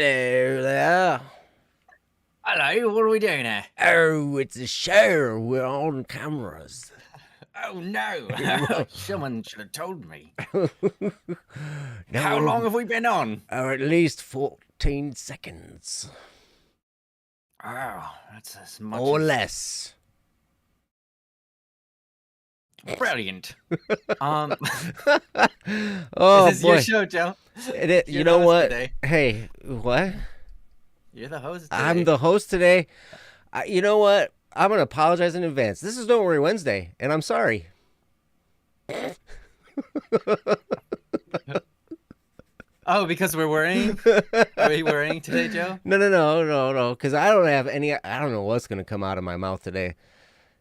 Hello there. Hello, what are we doing here? Oh, it's a show. We're on cameras. Oh no, someone should have told me. No, How long have we been on? or at least 14 seconds. Oh, that's as much Or as... less. Brilliant. Oh, This is boy. your show, Joe. You know what? Today. Hey, what? You're the host today. I'm the host today. You know what? I'm going to apologize in advance. This is Don't Worry Wednesday, and I'm sorry. Oh, because we're worrying? Are we worrying today, Joe? No. Because I don't know what's going to come out of my mouth today.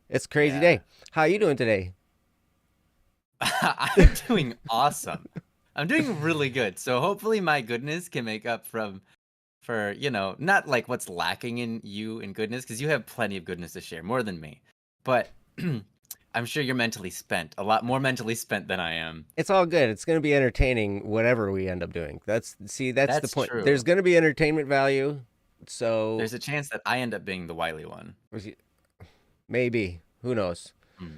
It's a crazy day. How you doing today? I'm doing awesome. I'm doing really good. So hopefully my goodness can make up for, not like what's lacking in you in goodness, because you have plenty of goodness to share, more than me. But I'm sure you're mentally spent, a lot more mentally spent than I am. It's all good. It's going to be entertaining, whatever we end up doing. That's the point. True. There's going to be entertainment value. So There's a chance that I end up being the wily one. Maybe. Who knows? Hmm.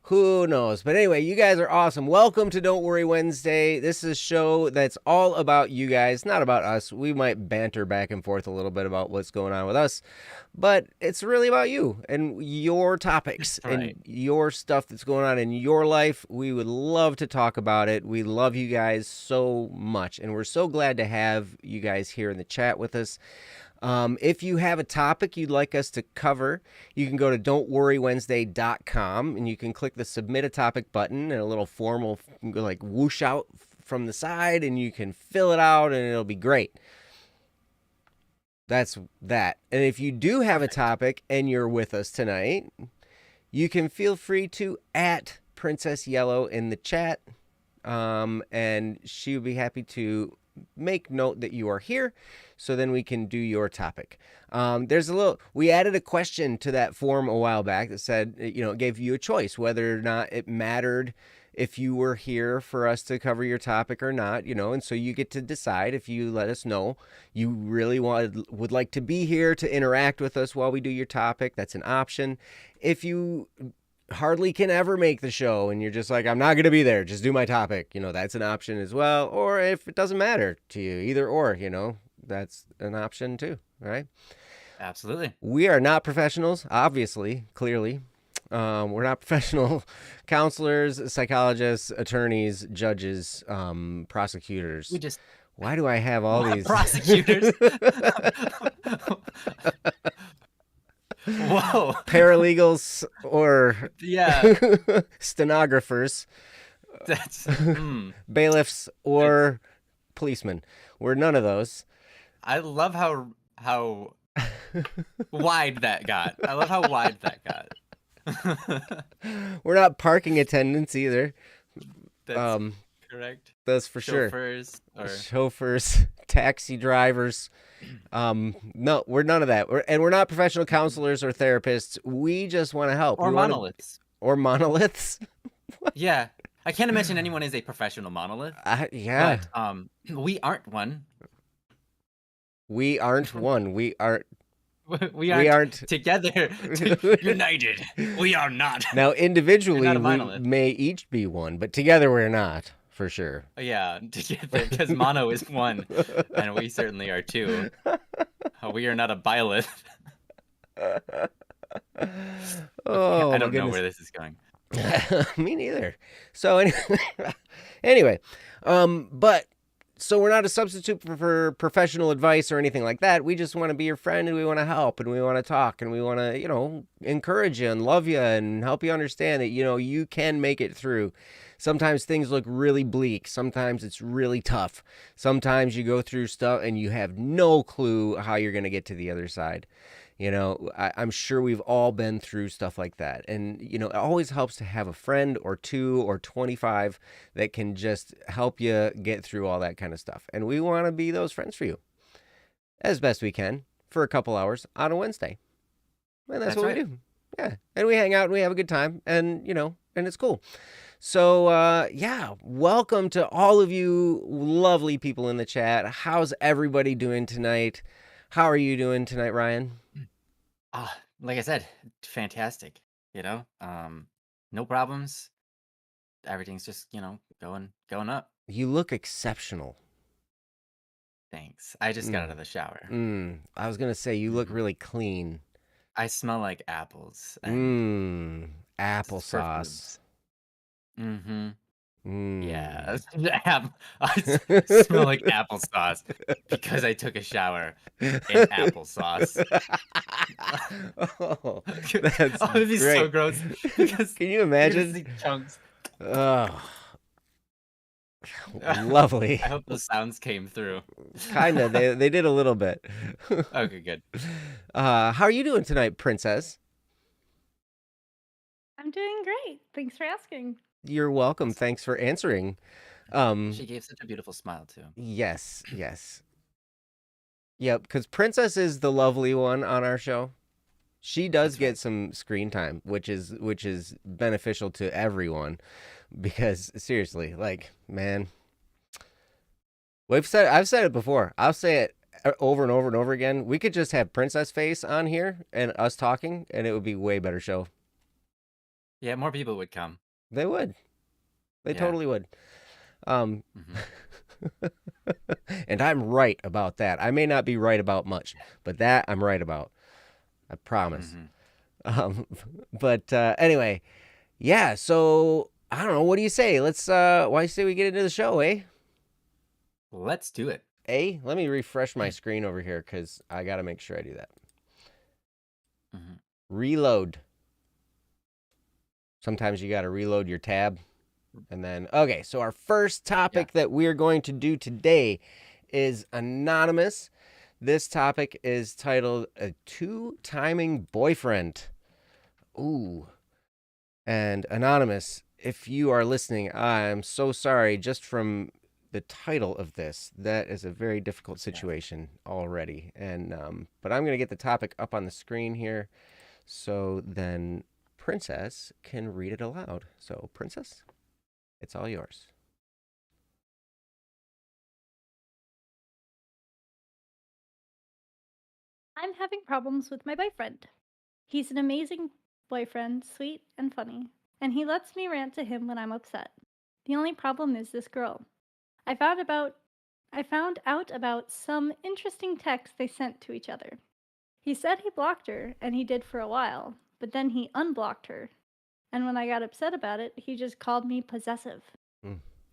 Who knows? But anyway, you guys are awesome. Welcome to Don't Worry Wednesday. This is a show that's all about you guys, not about us. We might banter back and forth a little bit about what's going on with us, but it's really about you and your topics and your stuff that's going on in your life. We would love to talk about it. We love you guys so much, and we're so glad to have you guys here in the chat with us. If you have a topic you'd like us to cover, you can go to don'tworrywednesday.com and you can click the submit a topic button, and a little form will like whoosh out from the side and you can fill it out and it'll be great. That's that. And if you do have a topic and you're with us tonight, you can feel free to @ Princess Yellow in the chat, and she would be happy to make note that you are here, so then we can do your topic. We added a question to that form a while back that said, it gave you a choice whether or not it mattered if you were here for us to cover your topic or not, and so you get to decide. If you let us know you really would like to be here to interact with us while we do your topic, that's an option. If you hardly can ever make the show and you're just like, I'm not going to be there, just do my topic, that's an option as well. Or if it doesn't matter to you, either or, that's an option too, right? Absolutely. We are not professionals, obviously, clearly. We're not professional counselors, psychologists, attorneys, judges, prosecutors. Why do I have all these prosecutors? Whoa. Paralegals or stenographers. That's bailiffs or policemen. We're none of those. I love how wide that got. I love how wide that got. We're not parking attendants either. That's correct. That's for Chauffeurs sure. Chauffeurs, taxi drivers. No, we're none of that. We're not professional counselors or therapists. We just want to help. Or monoliths. Or monoliths. Yeah. I can't imagine anyone is a professional monolith. Yeah. But we aren't one. We aren't one. We aren't together, united. We are not. Now, individually, we may each be one, but together we're not, for sure. Yeah, together, because mono is one, and we certainly are two. We are not a bilith. Oh, I don't know where this is going. Me neither. So anyway, so we're not a substitute for professional advice or anything like that. We just want to be your friend, and we want to help, and we want to talk, and we want to, encourage you and love you and help you understand that, you can make it through. Sometimes things look really bleak. Sometimes it's really tough. Sometimes you go through stuff and you have no clue how you're going to get to the other side. I'm sure we've all been through stuff like that. And, it always helps to have a friend or two or 25 that can just help you get through all that kind of stuff. And we want to be those friends for you as best we can for a couple hours on a Wednesday. And that's what we do. Yeah. And we hang out and we have a good time, and, and it's cool. So, yeah, welcome to all of you lovely people in the chat. How's everybody doing tonight? How are you doing tonight, Ryan? Like I said, fantastic. You know, no problems. Everything's just going up. You look exceptional. Thanks. I just got out Mm. of the shower. I was going to say, you look Mhm. really clean. I smell like apples and Applesauce. perfumes. Mm-hmm. Yeah, Mmm. I smell like applesauce because I took a shower in applesauce. Oh, that's Oh, it'd be so great. gross because Can you you're gonna imagine? see chunks. Oh, lovely. I hope those sounds came through. Kinda. They did a little bit. Okay, good. How are you doing tonight, Princess? I'm doing great. Thanks for asking. You're welcome. Awesome. Thanks for answering. She gave such a beautiful smile too. Yes. Yep, because Princess is the lovely one on our show. She does That's get right. some screen time, which is beneficial to everyone. Because seriously, like, man, I've said it before. I'll say it over and over and over again. We could just have Princess Face on here and us talking, and it would be way better show. Yeah, more people would come. They would. They Yeah. totally would. Mhm. And I'm right about that. I may not be right about much, but that I'm right about. I promise. Mhm. But anyway, yeah. So I don't know. What do you say? Let's. Why do you say we get into the show, eh? Let's do it. Let me refresh my screen over here because I got to make sure I do that. Mhm. Reload. Sometimes you got to reload your tab. And then, okay, so our first topic that we're going to do today is anonymous. This topic is titled A Two-Timing Boyfriend. Ooh. And anonymous, if you are listening, I'm so sorry. Just from the title of this, that is a very difficult situation already. And but I'm going to get the topic up on the screen here so then Princess can read it aloud. So, Princess, it's all yours. I'm having problems with my boyfriend. He's an amazing boyfriend, sweet and funny, and he lets me rant to him when I'm upset. The only problem is this girl. I found out about some interesting texts they sent to each other. He said he blocked her, and he did for a while, but then he unblocked her. And when I got upset about it, he just called me possessive.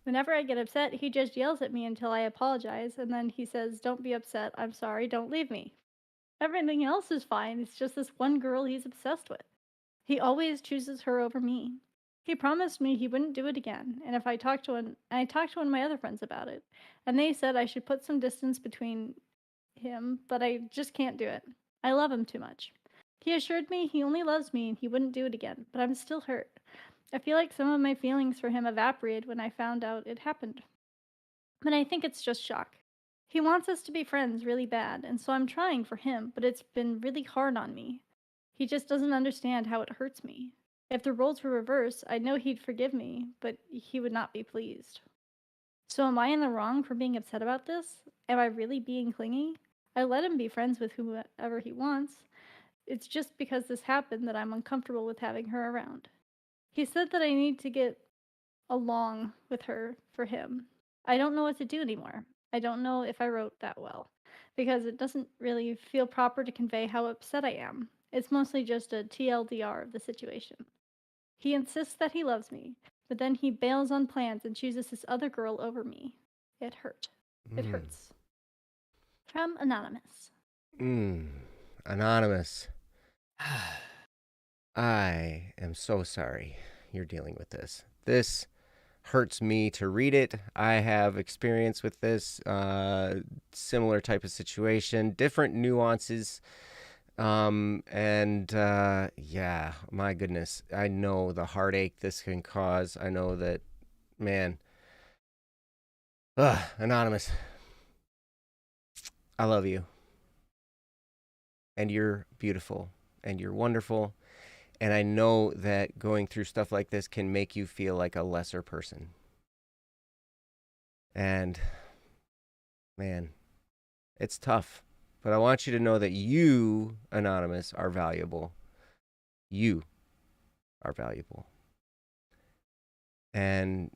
Whenever I get upset, he just yells at me until I apologize, and then he says, "Don't be upset, I'm sorry, don't leave me." Everything else is fine, it's just this one girl he's obsessed with. He always chooses her over me. He promised me he wouldn't do it again, and if I talked to one of my other friends about it, and they said I should put some distance between him, but I just can't do it. I love him too much. He assured me he only loves me and he wouldn't do it again, but I'm still hurt. I feel like some of my feelings for him evaporated when I found out it happened. But I think it's just shock. He wants us to be friends really bad, and so I'm trying for him, but it's been really hard on me. He just doesn't understand how it hurts me. If the roles were reversed, I know he'd forgive me, but he would not be pleased. So am I in the wrong for being upset about this? Am I really being clingy? I let him be friends with whoever he wants. It's just because this happened that I'm uncomfortable with having her around. He said that I need to get along with her for him. I don't know what to do anymore. I don't know if I wrote that well, because it doesn't really feel proper to convey how upset I am. It's mostly just a TLDR of the situation. He insists that he loves me, but then he bails on plans and chooses this other girl over me. It hurt. It hurts. From Anonymous. Anonymous. I am so sorry you're dealing with this. This hurts me to read it. I have experience with this similar type of situation, different nuances. Yeah, my goodness. I know the heartache this can cause. I know that, man. Anonymous. I love you. And you're beautiful. And you're wonderful. And I know that going through stuff like this can make you feel like a lesser person. And man, it's tough. But I want you to know that you, Anonymous, are valuable. You are valuable. And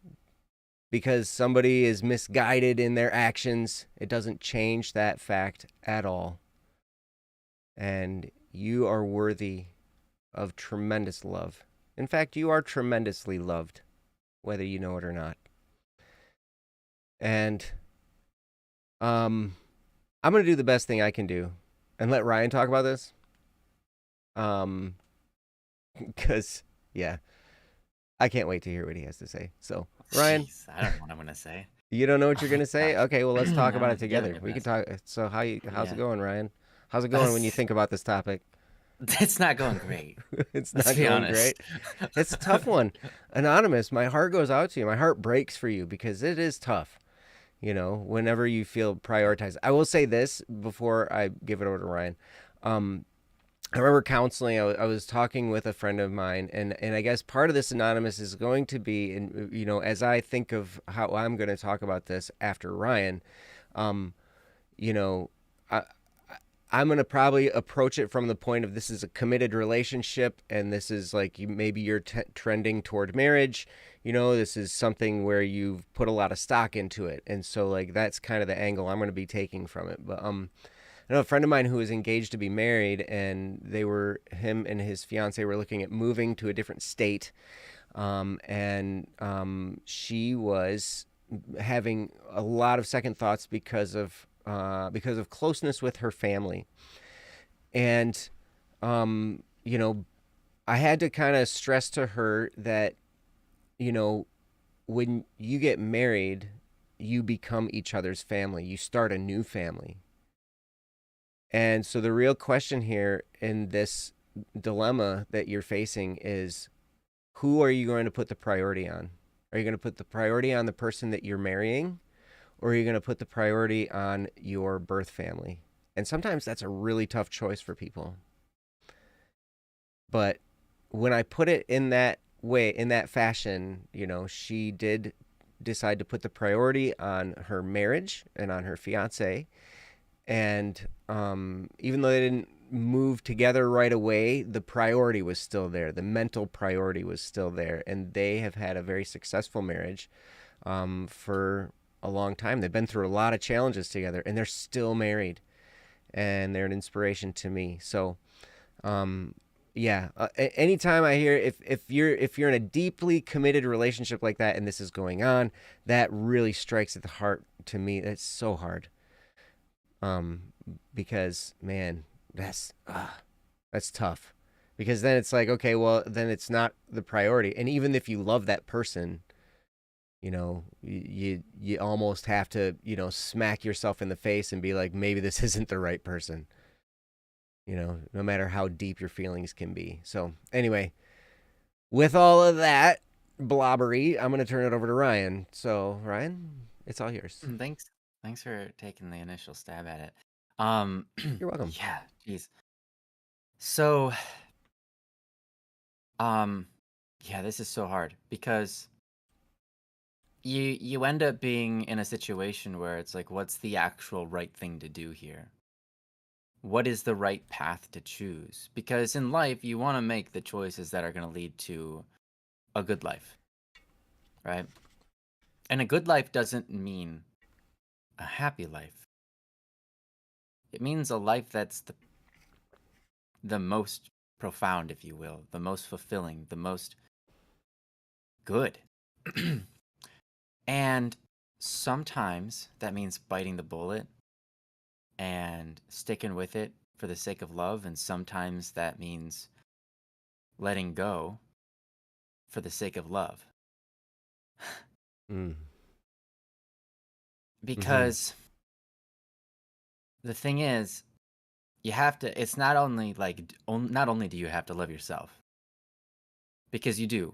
because somebody is misguided in their actions, it doesn't change that fact at all. And you are worthy of tremendous love. In fact, you are tremendously loved, whether you know it or not. And I'm going to do the best thing I can do and let Ryan talk about this. Because, yeah, I can't wait to hear what he has to say. So, Ryan, Jeez, I don't know what I'm gonna say. you don't know what you're Oh going my to say? gosh. Okay, well, let's talk about No, it give it together. your We can best. talk. So, how's it Yeah. going, Ryan? How's it going when you think about this topic? It's not going great. It's Let's not be going honest. great. It's a tough one. Anonymous, my heart goes out to you. My heart breaks for you because it is tough, whenever you feel prioritized. I will say this before I give it over to Ryan. I remember counseling. I was talking with a friend of mine, and I guess part of this Anonymous is going to be, and as I think of how I'm going to talk about this after Ryan, you know, I, I'm going to probably approach it from the point of this is a committed relationship, and this is like maybe you're trending toward marriage. This is something where you've put a lot of stock into it, and so like that's kind of the angle I'm going to be taking from it. But I know a friend of mine who was engaged to be married, and him and his fiance were looking at moving to a different state, and she was having a lot of second thoughts because of closeness with her family, and I had to kind of stress to her that when you get married, you become each other's family. You start a new family. And so the real question here in this dilemma that you're facing is, who are you going to put the priority on? Are you going to put the priority on the person that you're marrying, or are you going to put the priority on your birth family? And sometimes that's a really tough choice for people. But when I put it in that way, in that fashion, she did decide to put the priority on her marriage and on her fiance. And even though they didn't move together right away, the priority was still there. The mental priority was still there. And they have had a very successful marriage for a long time. They've been through a lot of challenges together, and they're still married. And they're an inspiration to me. So, yeah. Anytime I hear if you're in a deeply committed relationship like that, and this is going on, that really strikes at the heart to me. That's so hard. Because man, that's tough, because then it's like, okay, well, then it's not the priority. And even if you love that person, you almost have to, smack yourself in the face and be like, maybe this isn't the right person, no matter how deep your feelings can be. So anyway, with all of that blobbery, I'm going to turn it over to Ryan. So Ryan, it's all yours. Thanks for taking the initial stab at it. You're welcome. Yeah, geez. So, yeah, this is so hard because you end up being in a situation where it's like, what's the actual right thing to do here? What is the right path to choose? Because in life, you want to make the choices that are going to lead to a good life, right? And a good life doesn't mean a happy life. It means a life that's the most profound, if you will, the most fulfilling, the most good. And sometimes that means biting the bullet and sticking with it for the sake of love, and sometimes that means letting go for the sake of love. Mm. Because the thing is, you have to, it's not only like, not only do you have to love yourself, because you do.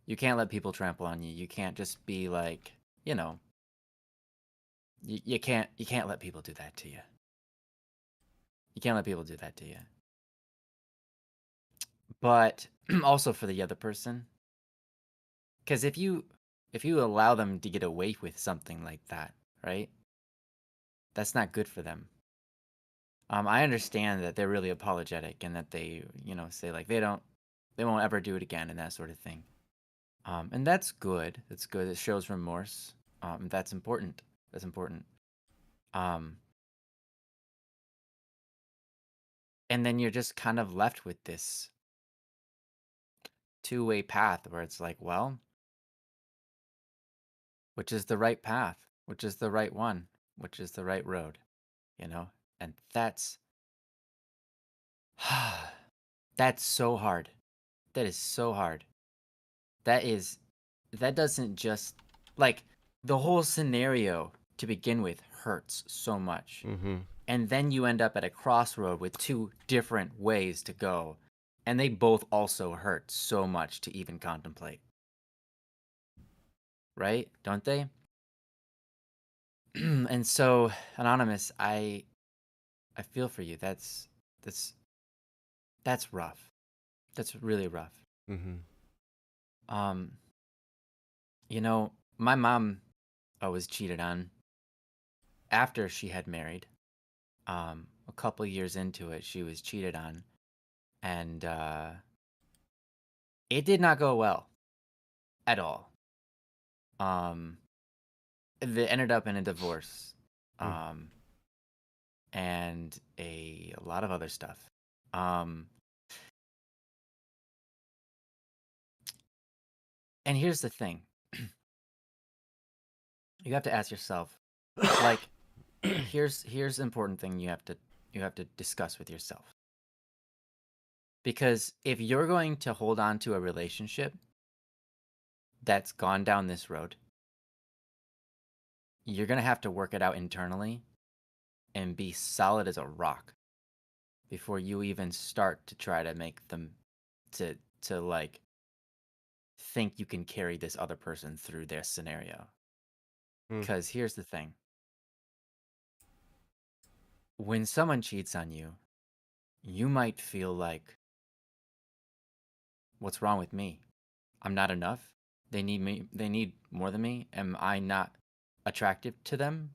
You can't let people trample on you. You can't just be like, you can't let people do that to you. You can't let people do that to you. but also for the other person. Because if you allow them to get away with something like that, right? That's not good for them. I understand that they're really apologetic and that they, say like they won't ever do it again and that sort of thing. And that's good. That's good. It shows remorse. That's important. That's important. And then you're just kind of left with this two-way path where it's like, well, which is the right path? Which is the right one? Which is the right road? And that's that's so hard. That is so hard. That doesn't just like the whole scenario to begin with hurts so much. Mm-hmm. And then you end up at a crossroad with two different ways to go, and they both also hurt so much to even contemplate. Right? Don't they? And so, Anonymous, I feel for you. That's rough. That's really rough. Mm-hmm. My mom was cheated on after she had married. A couple years into it, she was cheated on, and it did not go well at all. They ended up in a divorce, and a lot of other stuff. And here's the thing. You have to ask yourself, like, here's the important thing you have to discuss with yourself. Because if you're going to hold on to a relationship that's gone down this road, you're going to have to work it out internally and be solid as a rock before you even start to try to make them to like think you can carry this other person through their scenario. Because here's the thing. When someone cheats on you, you might feel like, what's wrong with me? I'm not enough. They need me. They need more than me. Am I not attractive to them?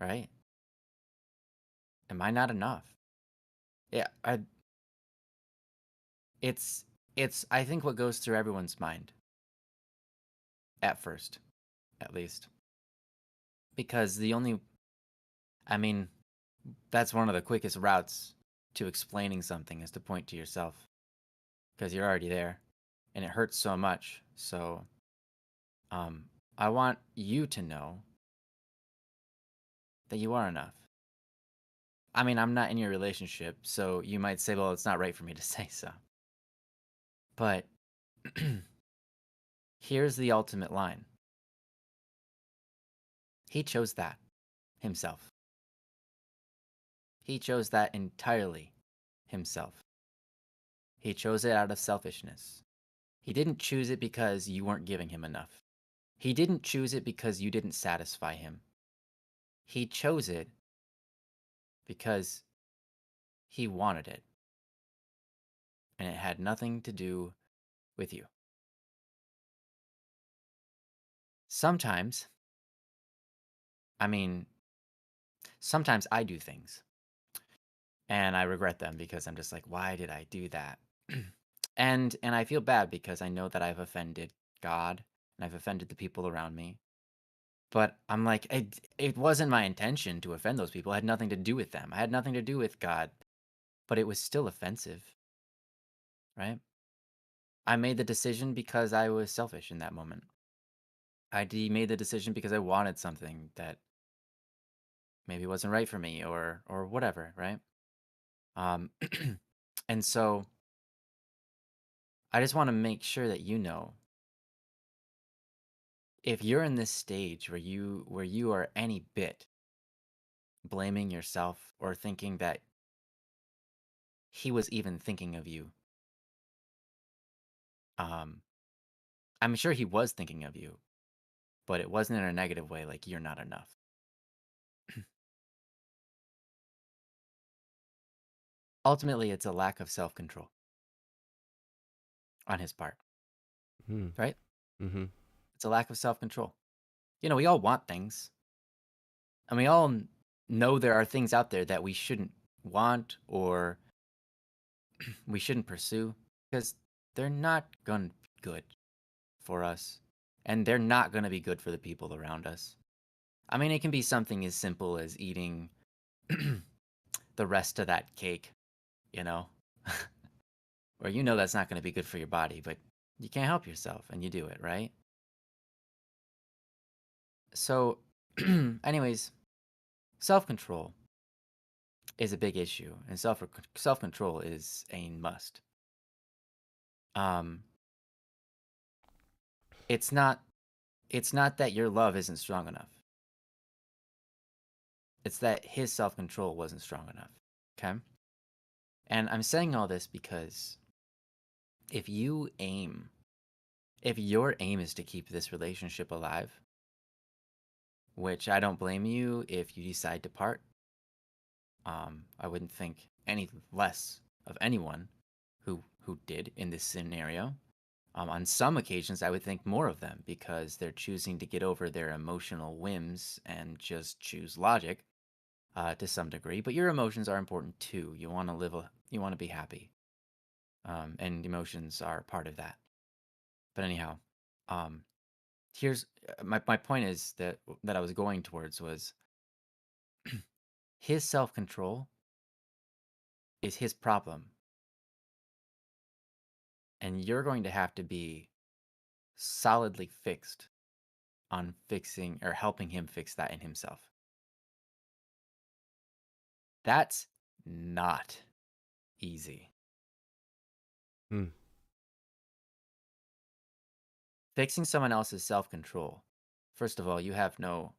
Right? Am I not enough? Yeah, it's I think what goes through everyone's mind at first, at least. Because that's one of the quickest routes to explaining something is to point to yourself. Because you're already there and it hurts so much. So I want you to know that you are enough. I mean, I'm not in your relationship, so you might say, well, it's not right for me to say so. But here's the ultimate line. He chose that himself. He chose that entirely himself. He chose it out of selfishness. He didn't choose it because you weren't giving him enough. He didn't choose it because you didn't satisfy him. He chose it because he wanted it. And it had nothing to do with you. Sometimes I do things and I regret them because I'm just like, why did I do that? and I feel bad because I know that I've offended God and I've offended the people around me. But I'm like, it wasn't my intention to offend those people. It had nothing to do with them. I had nothing to do with God, but it was still offensive, right? I made the decision because I was selfish in that moment. Made the decision because I wanted something that maybe wasn't right for me or whatever, right? And so I just want to make sure that you know, if you're in this stage where you are any bit blaming yourself or thinking that he was even thinking of you, I'm sure he was thinking of you, but it wasn't in a negative way, like you're not enough. ultimately it's a lack of self-control on his part, right? Mm-hmm. It's a lack of self-control. We all want things, and we all know there are things out there that we shouldn't want or we shouldn't pursue because they're not going to be good for us, and they're not going to be good for the people around us. I mean, it can be something as simple as eating the rest of that cake, you know, or that's not going to be good for your body, but you can't help yourself and you do it, right? So, anyways, self-control is a big issue, and self-control is a must. Um, it's not that your love isn't strong enough. It's that his self-control wasn't strong enough. Okay? And I'm saying all this because if your aim is to keep this relationship alive, which I don't blame you if you decide to part, I wouldn't think any less of anyone who did in this scenario. On some occasions, I would think more of them because they're choosing to get over their emotional whims and just choose logic to some degree. But your emotions are important too. You want to be happy, and emotions are part of that. But anyhow, um, here's my point is that I was going towards was his self-control is his problem, and you're going to have to be solidly fixed on fixing or helping him fix that in himself. That's not easy. Hmm. Fixing someone else's self-control. First of all, you have no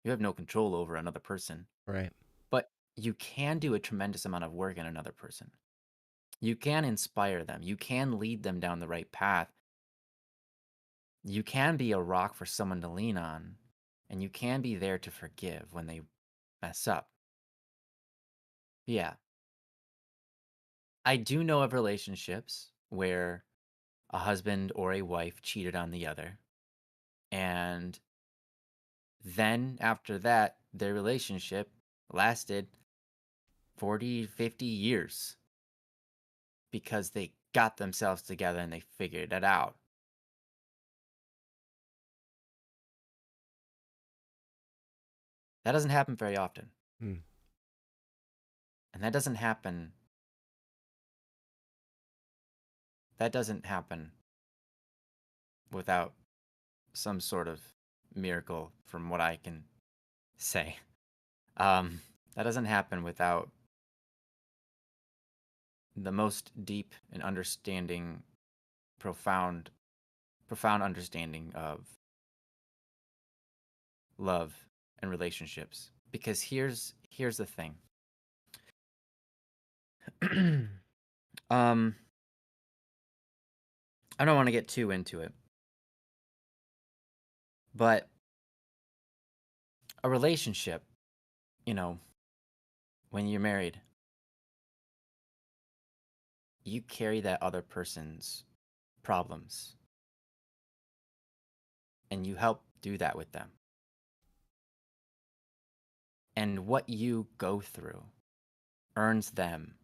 control over another person, Right. but you can do a tremendous amount of work in another person. You can inspire them. You can lead them down the right path. You can be a rock for someone to lean on, and you can be there to forgive when they mess up. Yeah. I do know of relationships where a husband or a wife cheated on the other, and then after that, their relationship lasted 40, 50 years because they got themselves together and they figured it out. That doesn't happen very often. Hmm. And that doesn't happen without some sort of miracle from what I can say. That doesn't happen without the most deep and understanding, profound understanding of love and relationships. Because here's the thing. I don't want to get too into it, but a relationship, when you're married, you carry that other person's problems and you help do that with them. And what you go through earns them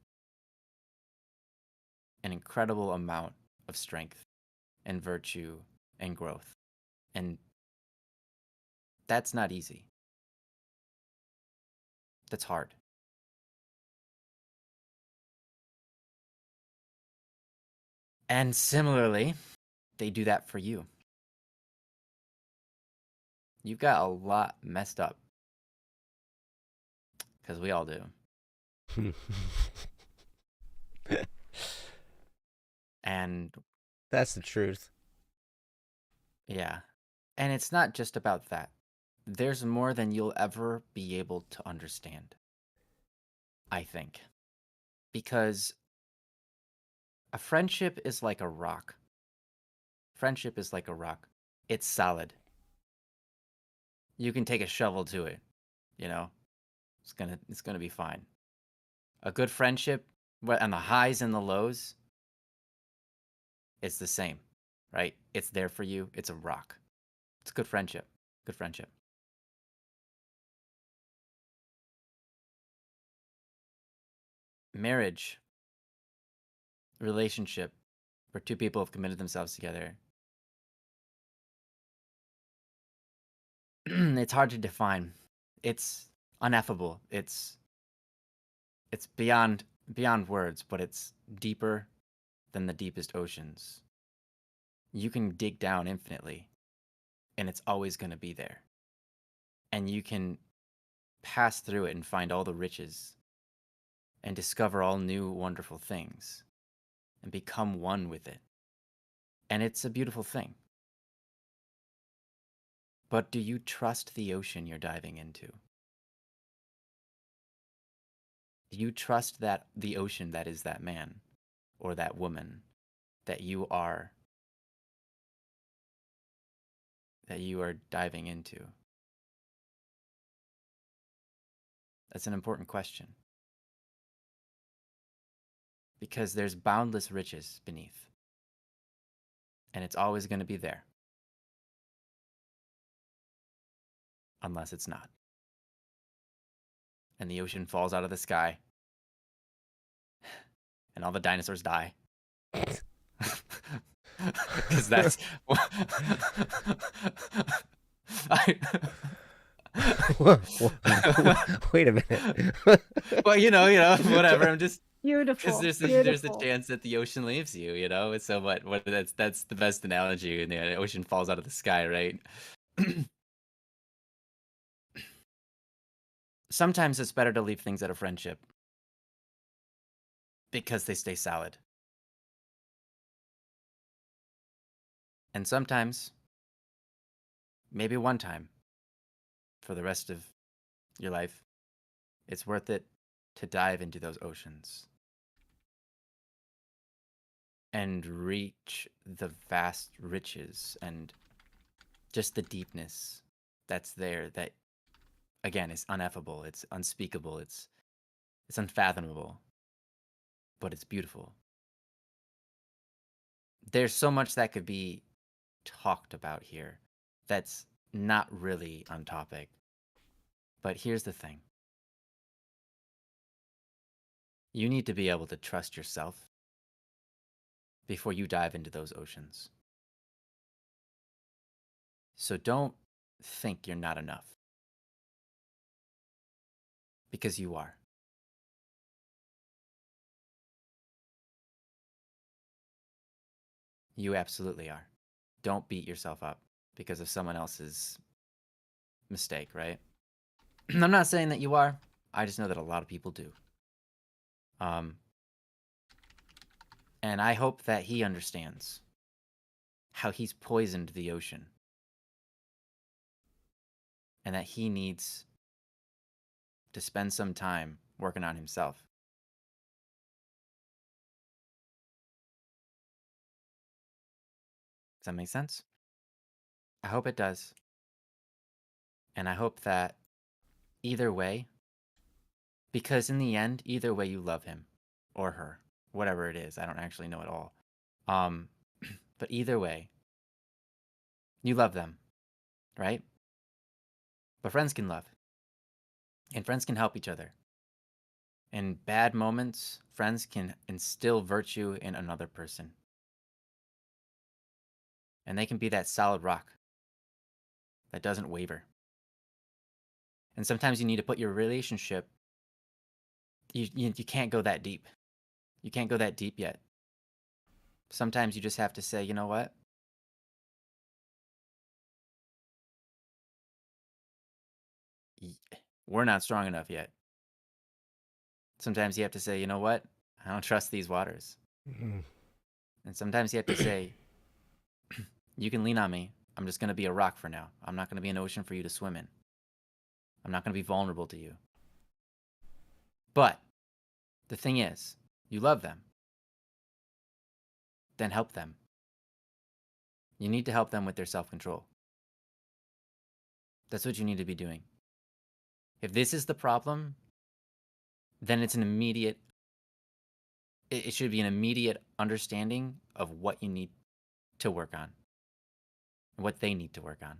an incredible amount of strength and virtue and growth. And that's not easy. That's hard. And similarly, they do that for you. You've got a lot messed up. Because we all do. And that's the truth. Yeah. And it's not just about that. There's more than you'll ever be able to understand, I think. Because a friendship is like a rock. Friendship is like a rock. It's solid. You can take a shovel to it, It's gonna be fine. A good friendship But on the highs and the lows, it's the same, right? It's there for you. It's a rock. It's good friendship. Good friendship. Marriage, relationship, where two people have committed themselves together. It's hard to define. It's ineffable. It's beyond words, but it's deeper than the deepest oceans. You can dig down infinitely, and it's always going to be there. And you can pass through it and find all the riches and discover all new wonderful things and become one with it. And it's a beautiful thing. But do you trust the ocean you're diving into? Do you trust that the ocean that is that man or that woman that you are diving into? That's an important question. Because there's boundless riches beneath. And it's always going to be there. Unless it's not. And the ocean falls out of the sky. And all the dinosaurs die. Because that's... Wait a minute. Well, whatever. I'm just... Beautiful. Because there's the chance that the ocean leaves you, So what? That's the best analogy. And the ocean falls out of the sky, right? Sometimes it's better to leave things out of friendship because they stay solid. And sometimes, maybe one time, for the rest of your life, it's worth it to dive into those oceans and reach the vast riches and just the deepness that's there that, again, is ineffable, it's unspeakable, it's unfathomable, but it's beautiful. There's so much that could be talked about here that's not really on topic. But here's the thing. You need to be able to trust yourself before you dive into those oceans. So don't think you're not enough. Because you are. You absolutely are. Don't beat yourself up because of someone else's mistake, right? I'm not saying that you are. I just know that a lot of people do. And I hope that he understands how he's poisoned the ocean. And that he needs to spend some time working on himself. Does that make sense? I hope it does. And I hope that either way, because in the end, either way you love him or her, whatever it is, I don't actually know it all. But either way, you love them, right? But friends can love. And friends can help each other. In bad moments, friends can instill virtue in another person. And they can be that solid rock that doesn't waver. And sometimes you need to put your relationship, you can't go that deep. You can't go that deep yet. Sometimes you just have to say, you know what? We're not strong enough yet. Sometimes you have to say, you know what? I don't trust these waters. And sometimes you have to say, you can lean on me. I'm just going to be a rock for now. I'm not going to be an ocean for you to swim in. I'm not going to be vulnerable to you. But the thing is, you love them. Then help them. You need to help them with their self-control. That's what you need to be doing. If this is the problem, then it's an immediate it should be an immediate understanding of what you need to work on, what they need to work on.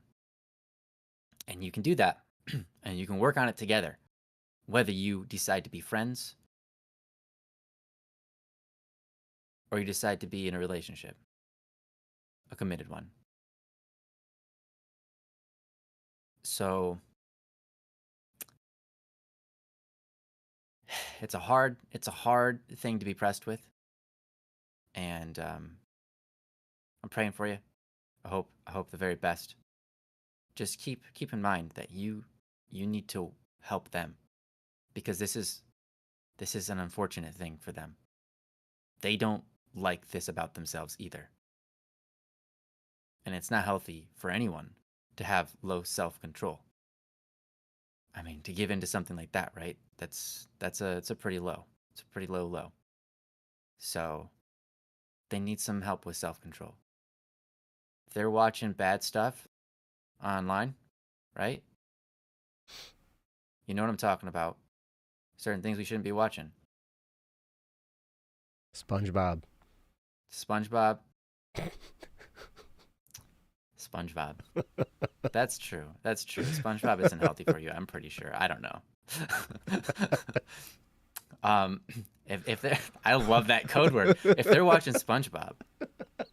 And you can do that, and you can work on it together, whether you decide to be friends or you decide to be in a relationship, a committed one. So it's a hard thing to be pressed with, and I'm praying for you. I hope the very best. Just keep in mind that you need to help them, because this is an unfortunate thing for them. They don't like this about themselves either. And it's not healthy for anyone to have low self-control. I mean, to give in to something like that, right? It's a pretty low. It's a pretty low. So they need some help with self-control. If they're watching bad stuff online, right? You know what I'm talking about. Certain things we shouldn't be watching. SpongeBob. SpongeBob. That's true. SpongeBob isn't healthy for you, I'm pretty sure. I don't know. If they're, I love that code word. If they're watching SpongeBob,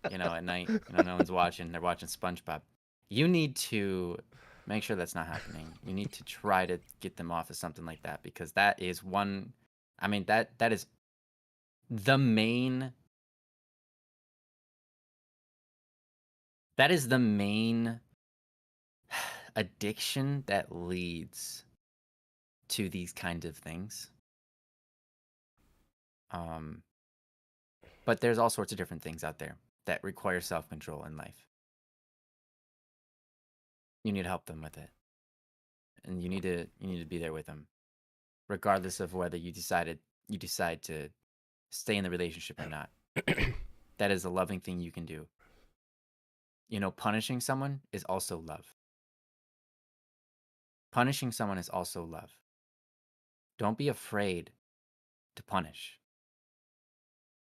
at night, no one's watching, they're watching SpongeBob, you need to make sure that's not happening. You need to try to get them off of something like that, because that is one, that is the main addiction that leads to these kinds of things. But there's all sorts of different things out there that require self-control in life. You need to help them with it, and you need to be there with them, regardless of whether you decide to stay in the relationship or not. That is a loving thing you can do. Punishing someone is also love. Punishing someone is also love. Don't be afraid to punish.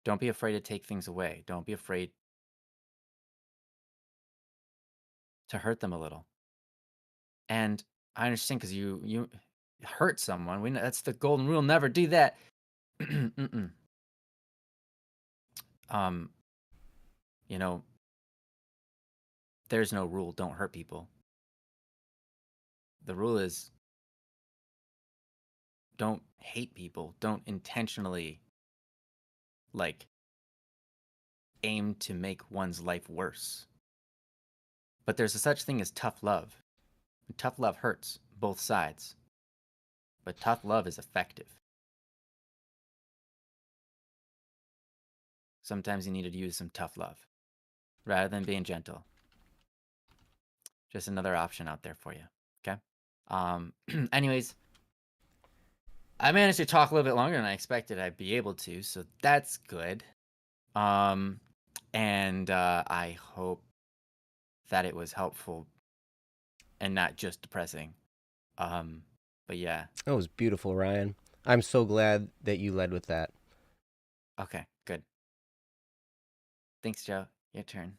Don't be afraid to take things away. Don't be afraid to hurt them a little. And I understand, because you hurt someone. We know that's the golden rule. Never do that. There's no rule. Don't hurt people. The rule is don't hate people. Don't intentionally aim to make one's life worse. But there's a such thing as tough love. And tough love hurts both sides. But tough love is effective. Sometimes you need to use some tough love rather than being gentle. Just another option out there for you. Okay? Anyways, I managed to talk a little bit longer than I expected I'd be able to, so that's good. And I hope that it was helpful and not just depressing. But yeah. That was beautiful, Ryan. I'm so glad that you led with that. Okay, good. Thanks, Joe. Your turn.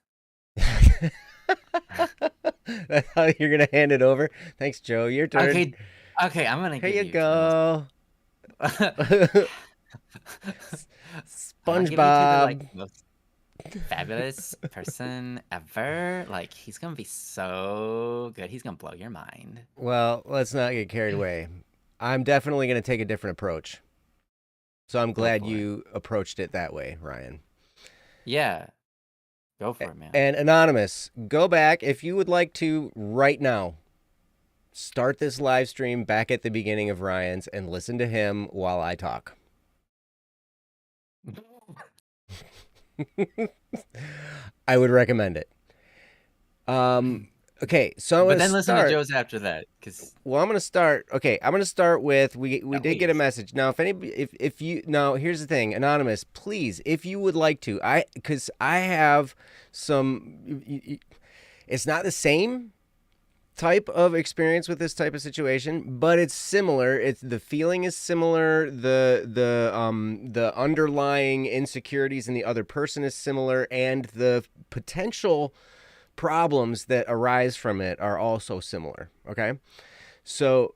That's how you're gonna hand it over. Thanks, Joe. Your turn. Okay. I'm gonna. Here give you go. SpongeBob. The most fabulous person ever. He's gonna be so good. He's gonna blow your mind. Well, let's not get carried away. I'm definitely gonna take a different approach. So I'm glad you approached it that way, Ryan. Yeah. Go for it, man. And Anonymous, go back if you would like to right now. Start this live stream back at the beginning of Ryan's and listen to him while I talk. I would recommend it. Okay, so but then listen to Joe's after that, because I'm gonna start. Okay, I'm gonna start with we did get a message. Now, if you now here's the thing, Anonymous, please, if you would like to, because I have some. It's not the same, type of experience with this type of situation, but it's similar. It's the feeling is similar. The underlying insecurities in the other person is similar, and the potential problems that arise from it are also similar. Okay. So,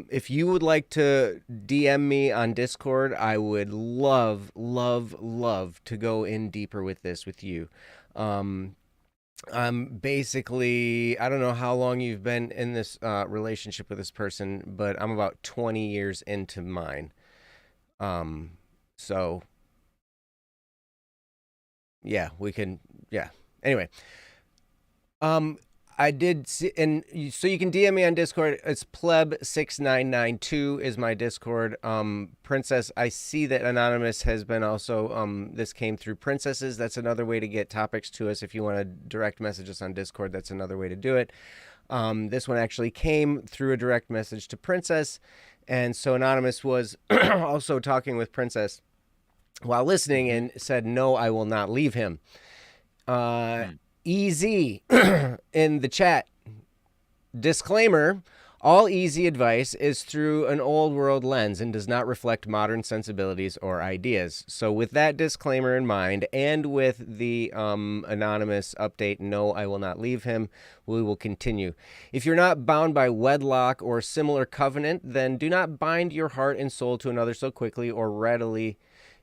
if you would like to DM me on Discord, I would love to go in deeper with this with you. I'm basically, I don't know how long you've been in this relationship with this person, but I'm about 20 years into mine. So yeah, we can, yeah. Anyway, I did see, and so you can DM me on Discord. It's pleb6992 is my Discord. Princess, I see that Anonymous has been also, this came through Princesses. That's another way to get topics to us. If you want to direct message us on Discord, that's another way to do it. This one actually came through a direct message to Princess. And so Anonymous was also talking with Princess while listening and said, no, I will not leave him. Easy in the chat. Disclaimer, all easy advice is through an old world lens and does not reflect modern sensibilities or ideas. So with that disclaimer in mind, and with the anonymous update, no, I will not leave him, we will continue. If you're not bound by wedlock or similar covenant, then do not bind your heart and soul to another so quickly or readily.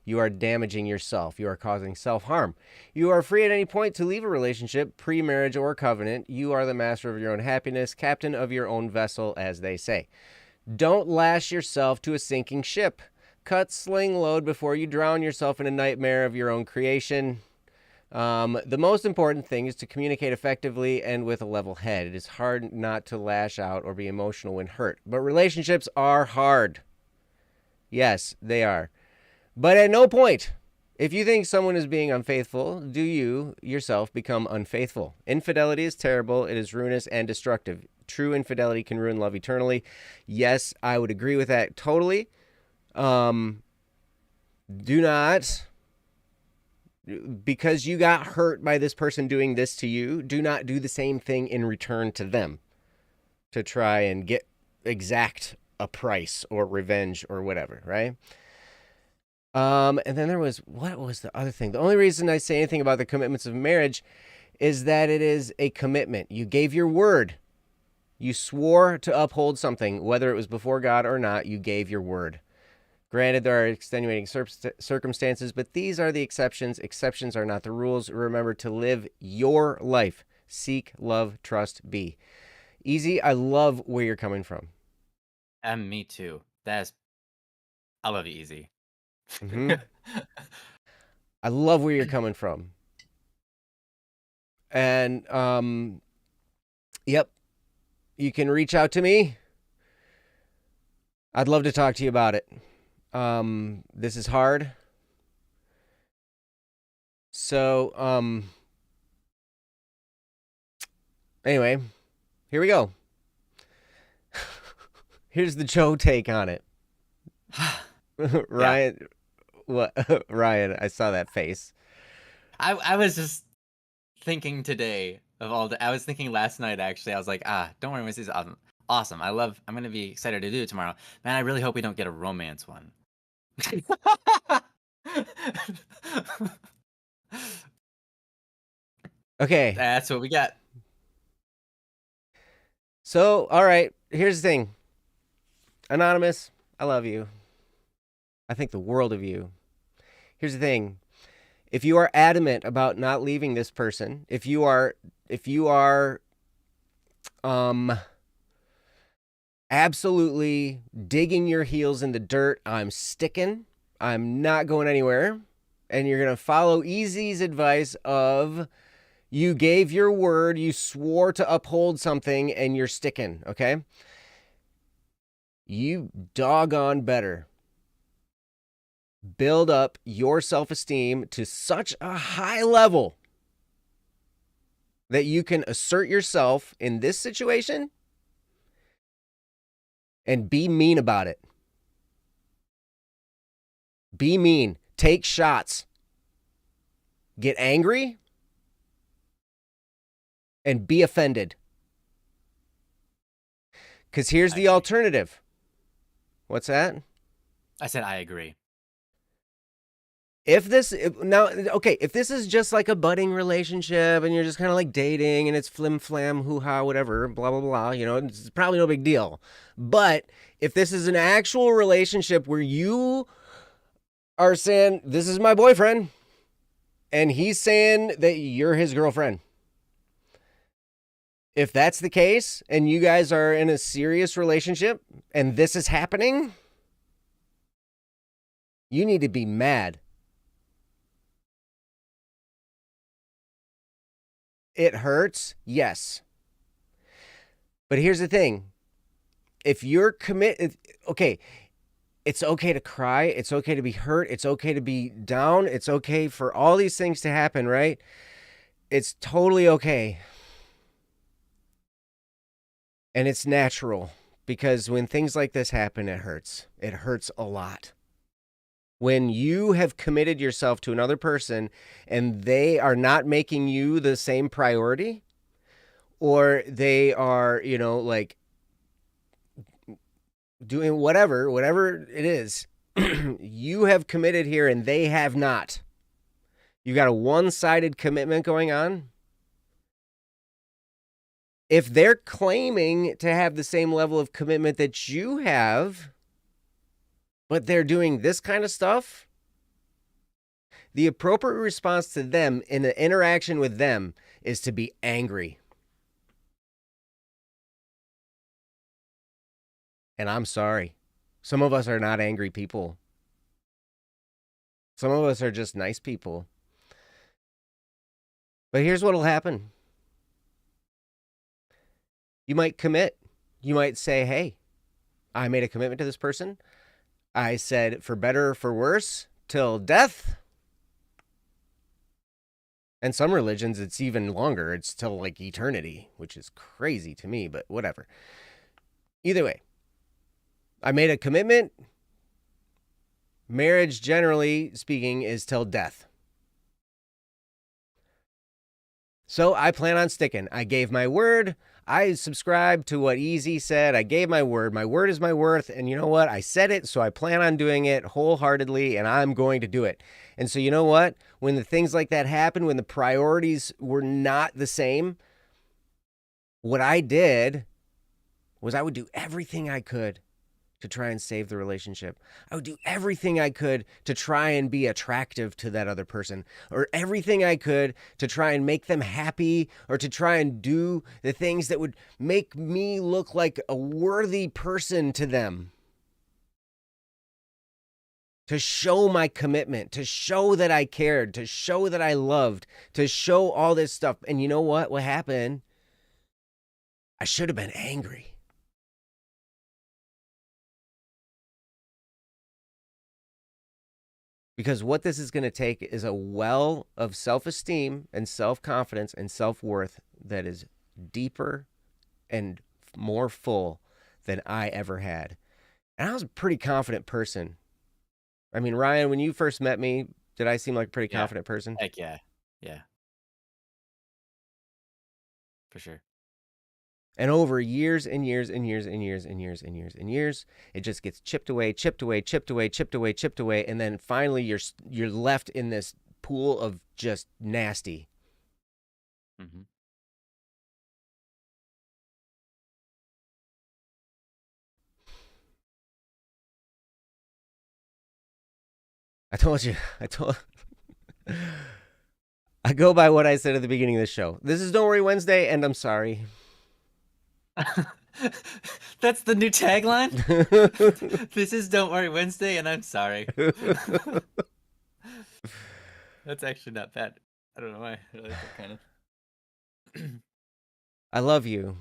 You are damaging yourself. You are causing self-harm. You are free at any point to leave a relationship, pre-marriage or covenant. You are the master of your own happiness, captain of your own vessel, as they say. Don't lash yourself to a sinking ship. Cut sling load before you drown yourself in a nightmare of your own creation. The most important thing is to communicate effectively and with a level head. It is hard not to lash out or be emotional when hurt, but relationships are hard. Yes, they are. But at no point, if you think someone is being unfaithful, do you yourself become unfaithful. Infidelity is terrible. It is ruinous and destructive. True infidelity can ruin love eternally. Yes, I would agree with that totally. Do not, because you got hurt by this person doing this to you, do not do the same thing in return to them to try and exact a price or revenge or whatever, right? And then there was, what was the other thing? The only reason I say anything about the commitments of marriage is that it is a commitment. You gave your word. You swore to uphold something, whether it was before God or not, you gave your word. Granted, there are extenuating circumstances, but these are the exceptions. Exceptions are not the rules. Remember to live your life. Seek, love, trust, be. Easy, I love where you're coming from. And me too. I love you, Easy. Mm-hmm. I love where you're coming from. And, yep, you can reach out to me. I'd love to talk to you about it. This is hard. So, anyway, here we go. Here's the Joe take on it. Ryan, yeah. What? Ryan, I saw that face. I was just thinking today of I was thinking last night, actually. I was like, don't worry, this is awesome. I'm going to be excited to do it tomorrow. Man, I really hope we don't get a romance one. Okay. That's what we got. So, all right. Here's the thing. Anonymous, I love you. I think the world of you. Here's the thing. If you are adamant about not leaving this person, if you are absolutely digging your heels in the dirt, I'm sticking, I'm not going anywhere, and you're going to follow Easy's advice of you gave your word, you swore to uphold something, and you're sticking, okay? You doggone better build up your self-esteem to such a high level that you can assert yourself in this situation and be mean about it. Be mean. Take shots. Get angry and be offended. Because here's I the agree. alternative. What's that? I said I agree. If this is just like a budding relationship and you're just kind of like dating and it's flim flam, hoo ha, whatever, blah, blah, blah, it's probably no big deal. But if this is an actual relationship where you are saying, this is my boyfriend, and he's saying that you're his girlfriend, if that's the case and you guys are in a serious relationship and this is happening, you need to be mad. It hurts, yes. But here's the thing. If you're committed, okay, it's okay to cry. It's okay to be hurt. It's okay to be down. It's okay for all these things to happen, right? It's totally okay. And it's natural because when things like this happen, it hurts. It hurts a lot. When you have committed yourself to another person and they are not making you the same priority, or they are, like doing whatever it is, you have committed here and they have not. You got a one-sided commitment going on. If they're claiming to have the same level of commitment that you have, but they're doing this kind of stuff, the appropriate response to them in the interaction with them is to be angry. And I'm sorry. Some of us are not angry people. Some of us are just nice people. But here's what'll happen. You might commit. You might say, hey, I made a commitment to this person. I said, for better or for worse, till death. And some religions, it's even longer. It's till like eternity, which is crazy to me, but whatever. Either way, I made a commitment. Marriage, generally speaking, is till death. So I plan on sticking. I gave my word. I subscribe to what Easy said. I gave my word. My word is my worth. And you know what? I said it, so I plan on doing it wholeheartedly, and I'm going to do it. And so you know what? When the things like that happen, when the priorities were not the same, what I did was I would do everything I could to try and save the relationship. I would do everything I could to try and be attractive to that other person, or everything I could to try and make them happy, or to try and do the things that would make me look like a worthy person to them. To show my commitment, to show that I cared, to show that I loved, to show all this stuff. And you know what? What happened? I should have been angry. Because what this is going to take is a well of self-esteem and self-confidence and self-worth that is deeper and more full than I ever had. And I was a pretty confident person. I mean, Ryan, when you first met me, did I seem like a pretty confident person? Heck yeah. Yeah. For sure. And over years and years and years and years and years and years and years, it just gets chipped away, chipped away, chipped away, chipped away, chipped away, and then finally you're left in this pool of just nasty. Mm-hmm. I told you. I go by what I said at the beginning of the show. This is Don't Worry Wednesday, and I'm sorry. That's the new tagline. This is Don't Worry Wednesday, and I'm sorry. That's actually not bad. I don't know why. I like that kind of. I love you.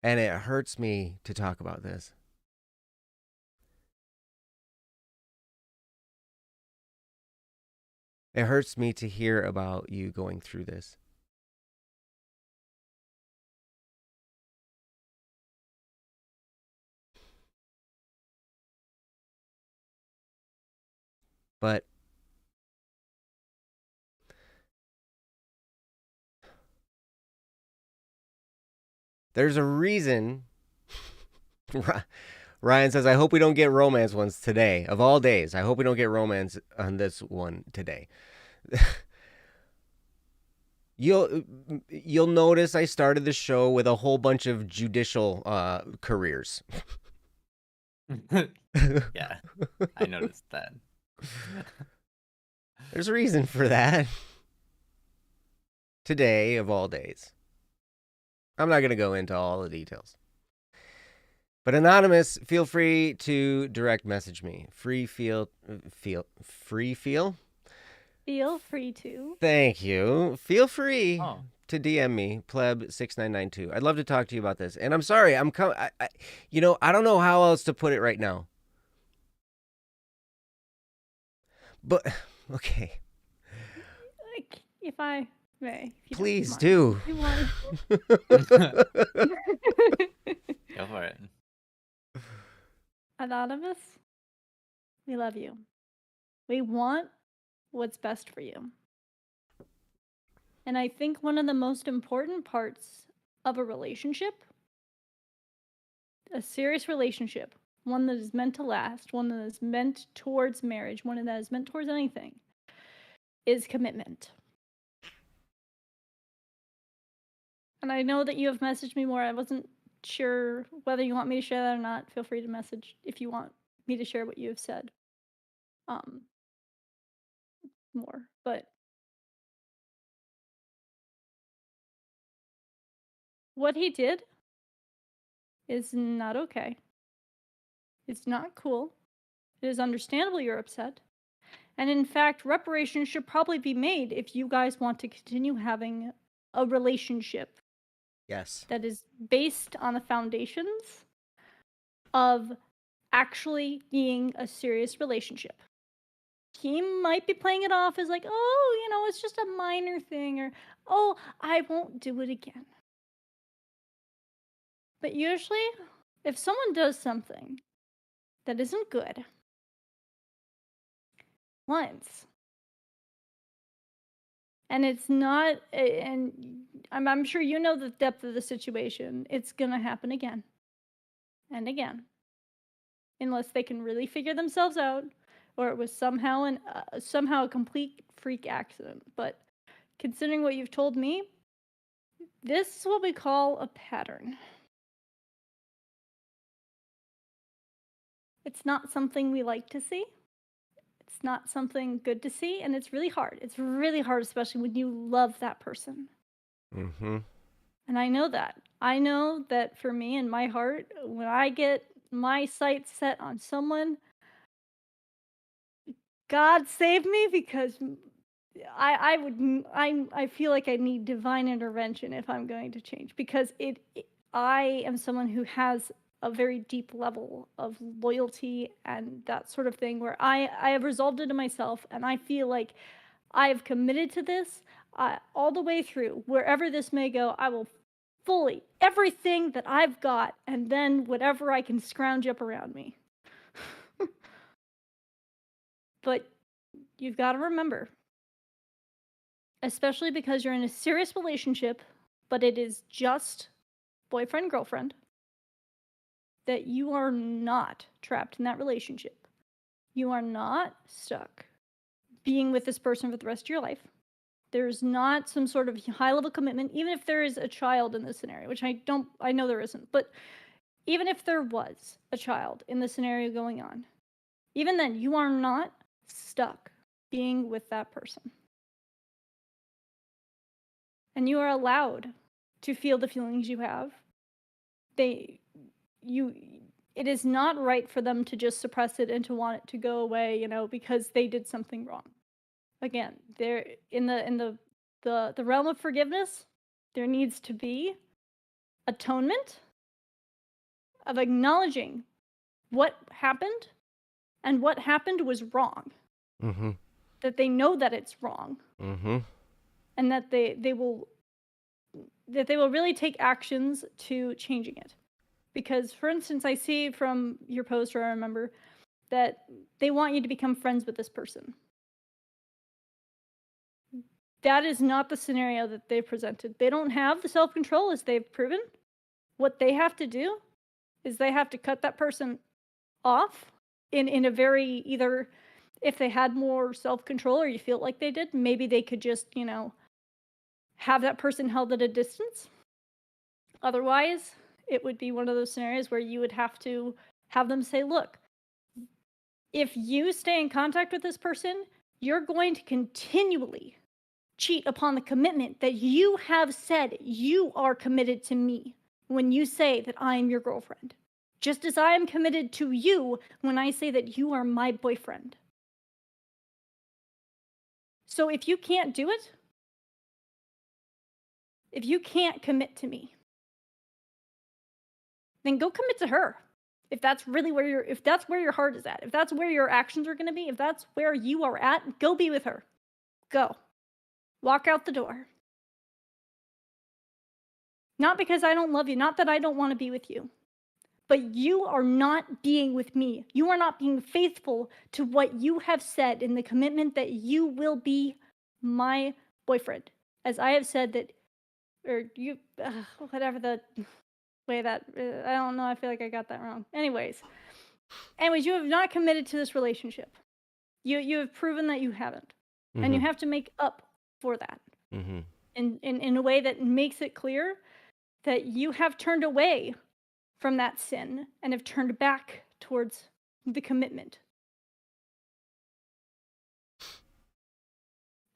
And it hurts me to talk about this. It hurts me to hear about you going through this. But There's a reason. Ryan says, I hope we don't get romance ones today. Of all days, I hope we don't get romance on this one today. You'll notice I started the show with a whole bunch of judicial careers. Yeah, I noticed that. There's a reason for that. Today, of all days. I'm not going to go into all the details. But Anonymous, feel free to direct message me. Feel free to. Thank you. Feel free to DM me, pleb6992. I'd love to talk to you about this. And I'm sorry, I don't know how else to put it right now. But okay. Like, if I may. If Please do. You want... Go for it. Anonymous, we love you. We want what's best for you. And I think one of the most important parts of a relationship, a serious relationship, one that is meant to last, one that is meant towards marriage, one that is meant towards anything, is commitment. And I know that you have messaged me more. I wasn't sure whether you want me to share that or not. Feel free to message if you want me to share what you have said. More. But what he did is not okay. It's not cool. It is understandable you're upset. And in fact, reparations should probably be made if you guys want to continue having a relationship. Yes. That is based on the foundations of actually being a serious relationship. He might be playing it off as like, oh, it's just a minor thing, or, oh, I won't do it again. But usually, if someone does something that isn't good once, and it's not, and I'm sure you know the depth of the situation, it's gonna happen again and again, unless they can really figure themselves out, or it was somehow a complete freak accident. But considering what you've told me, this is what we call a pattern. It's not something we like to see. It's not something good to see, and it's really hard. It's really hard, especially when you love that person. Mm-hmm. And I know that. I know that for me in my heart, when I get my sights set on someone, God save me, because I feel like I need divine intervention if I'm going to change, because I am someone who has a very deep level of loyalty and that sort of thing, where I have resolved it in myself, and I feel like I have committed to this all the way through. Wherever this may go, I will fully, everything that I've got, and then whatever I can scrounge up around me. But you've got to remember, especially because you're in a serious relationship, but it is just boyfriend-girlfriend, that you are not trapped in that relationship. You are not stuck being with this person for the rest of your life. There's not some sort of high-level commitment, even if there is a child in this scenario, which I know there isn't, but even if there was a child in the scenario going on, even then, you are not stuck being with that person. And you are allowed to feel the feelings you have. It is not right for them to just suppress it and to want it to go away, because they did something wrong. Again, there in the realm of forgiveness, there needs to be atonement of acknowledging what happened, and what happened was wrong. Mm-hmm. That they know that it's wrong. Mm-hmm. And that they will really take actions to changing it. Because, for instance, I see from your post, or I remember, that they want you to become friends with this person. That is not the scenario that they've presented. They don't have the self-control, as they've proven. what they have to do is they have to cut that person off in a very, either if they had more self-control or you feel like they did, maybe they could just, have that person held at a distance. Otherwise, it would be one of those scenarios where you would have to have them say, look, if you stay in contact with this person, you're going to continually cheat upon the commitment that you have said you are committed to me when you say that I am your girlfriend. Just as I am committed to you when I say that you are my boyfriend. So if you can't do it, if you can't commit to me, then go commit to her. If that's really where if that's where your heart is at, if that's where your actions are going to be, if that's where you are at, go be with her. Go. Walk out the door. Not because I don't love you, not that I don't want to be with you, but you are not being with me. You are not being faithful to what you have said in the commitment that you will be my boyfriend. As I have said that, or you, whatever the way that, I don't know, I feel like I got that wrong. Anyways, you have not committed to this relationship. You have proven that you haven't. And you have to make up for that in a way that makes it clear that you have turned away from that sin and have turned back towards the commitment.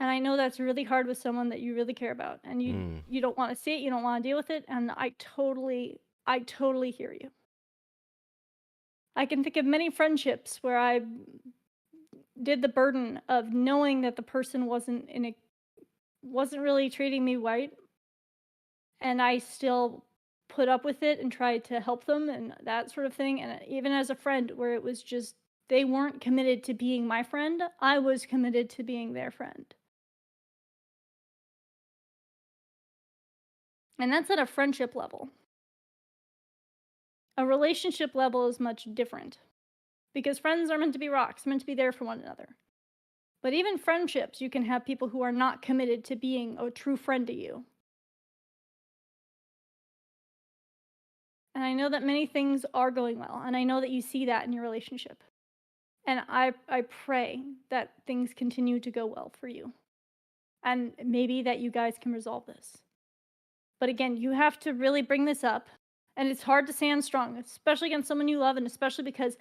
And I know that's really hard with someone that you really care about, and you don't want to see it, you don't want to deal with it, and I totally hear you. I can think of many friendships where I did the burden of knowing that the person wasn't really treating me right, and I still put up with it and tried to help them and that sort of thing. And even as a friend, where it was just they weren't committed to being my friend, I was committed to being their friend. And that's at a friendship level. A relationship level is much different, because friends are meant to be rocks, meant to be there for one another. But even friendships, you can have people who are not committed to being a true friend to you. And I know that many things are going well, and I know that you see that in your relationship. And I pray that things continue to go well for you. And maybe that you guys can resolve this. But again, you have to really bring this up. And it's hard to stand strong, especially against someone you love, and especially because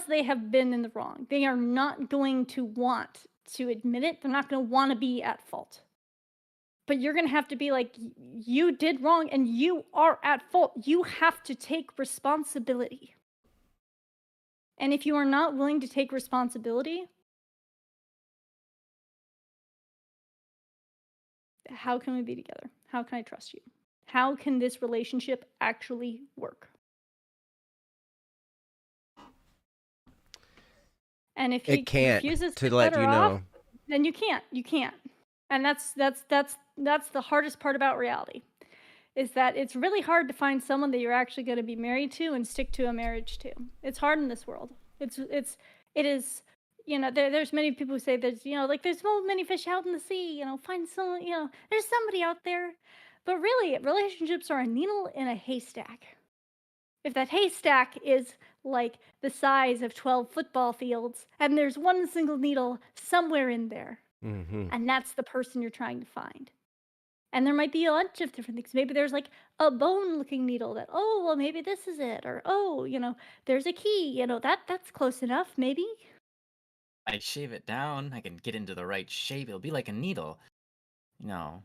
they have been in the wrong. They are not going to want to admit it. They're not going to want to be at fault. But you're going to have to be like, you did wrong and you are at fault. You have to take responsibility. And if you are not willing to take responsibility, how can we be together? How can I trust you? How can this relationship actually work? And if he refuses to let her off, then you can't. You can't. And that's the hardest part about reality, is that it's really hard to find someone that you're actually going to be married to and stick to a marriage to. It's hard in this world. It is. There's many people who say there's so many fish out in the sea. Find someone. There's somebody out there. But really, relationships are a needle in a haystack. If that haystack is like the size of 12 football fields, and there's one single needle somewhere in there, and that's the person you're trying to find. And there might be a bunch of different things. Maybe there's like a bone-looking needle that, maybe this is it. Or, there's a key, that's close enough, maybe. I shave it down, I can get into the right shape. It'll be like a needle. Yeah.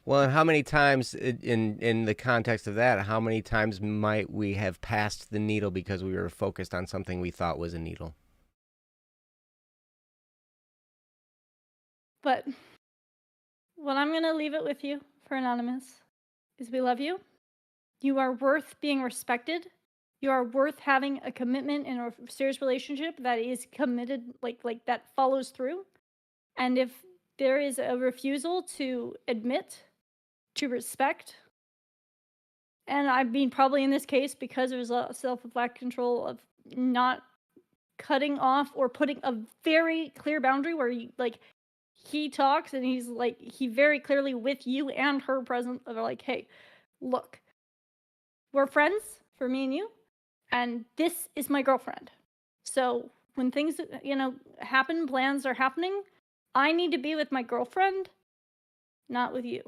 Well, and how many times in the context of that, how many times might we have passed the needle because we were focused on something we thought was a needle? But what I'm going to leave it with you for Anonymous is we love you. You are worth being respected. You are worth having a commitment in a serious relationship that is committed, like that follows through. And if there is a refusal to admit, to respect, and I mean probably in this case because there's a self-lack control of not cutting off or putting a very clear boundary where he talks and he's like, he very clearly with you and her present are like, hey, look, we're friends for me and you, and this is my girlfriend. So when things, happen, plans are happening, I need to be with my girlfriend, not with you.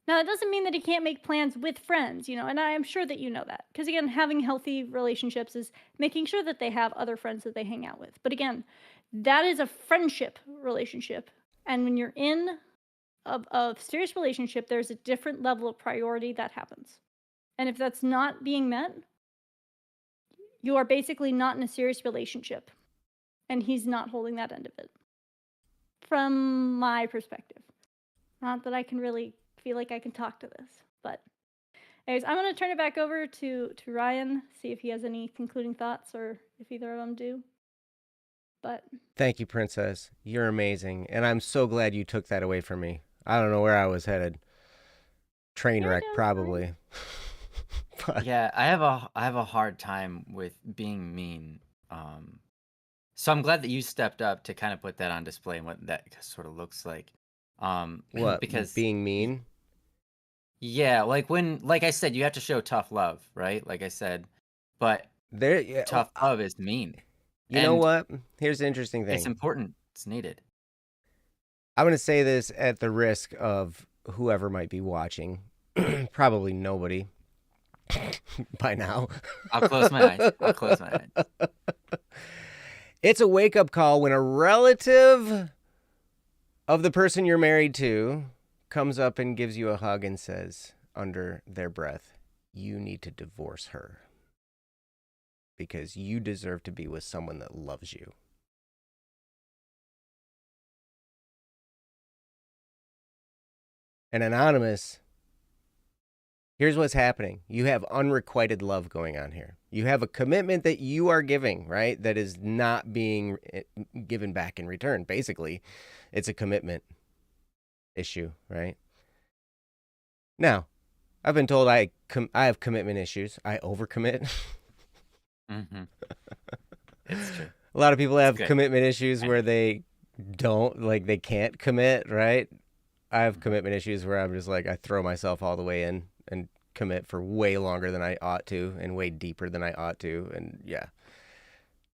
Now, that doesn't mean that he can't make plans with friends, and I am sure that you know that. Because again, having healthy relationships is making sure that they have other friends that they hang out with. But again, that is a friendship relationship. And when you're in a serious relationship, there's a different level of priority that happens. And if that's not being met, you are basically not in a serious relationship. And he's not holding that end of it. From my perspective. Not that I can really feel like I can talk to this. But anyways, I'm going to turn it back over to Ryan, see if he has any concluding thoughts or if either of them do. But Thank you, Princess. You're amazing. And I'm so glad you took that away from me. I don't know where I was headed. Train wreck, probably. But Yeah, I have a hard time with being mean. So I'm glad that you stepped up to kind of put that on display and what that sort of looks like. what? Because Being mean? yeah, like I said, you have to show tough love, right? Like I said, but There. Yeah, tough love is mean. you know And what? Here's the interesting it's thing. important. It's needed. I'm going to say this at the risk of whoever might be watching. Probably nobody by now. I'll close my eyes. I'll close my eyes. It's a wake-up call when a relative of the person you're married to comes up and gives you a hug and says under their breath, you need to divorce her because you deserve to be with someone that loves you. And anonymous, here's what's happening. You have unrequited love going on here. You have a commitment that you are giving, right? That is not being given back in return. Basically, it's a commitment issue, right? Now, I've been told I have commitment issues. I overcommit. Mm-hmm. It's true. A lot of people have good. commitment issues where they don't, like, they can't commit, right? I have commitment issues where I'm just like, I throw myself all the way in and commit for way longer than I ought to and way deeper than I ought to. And yeah,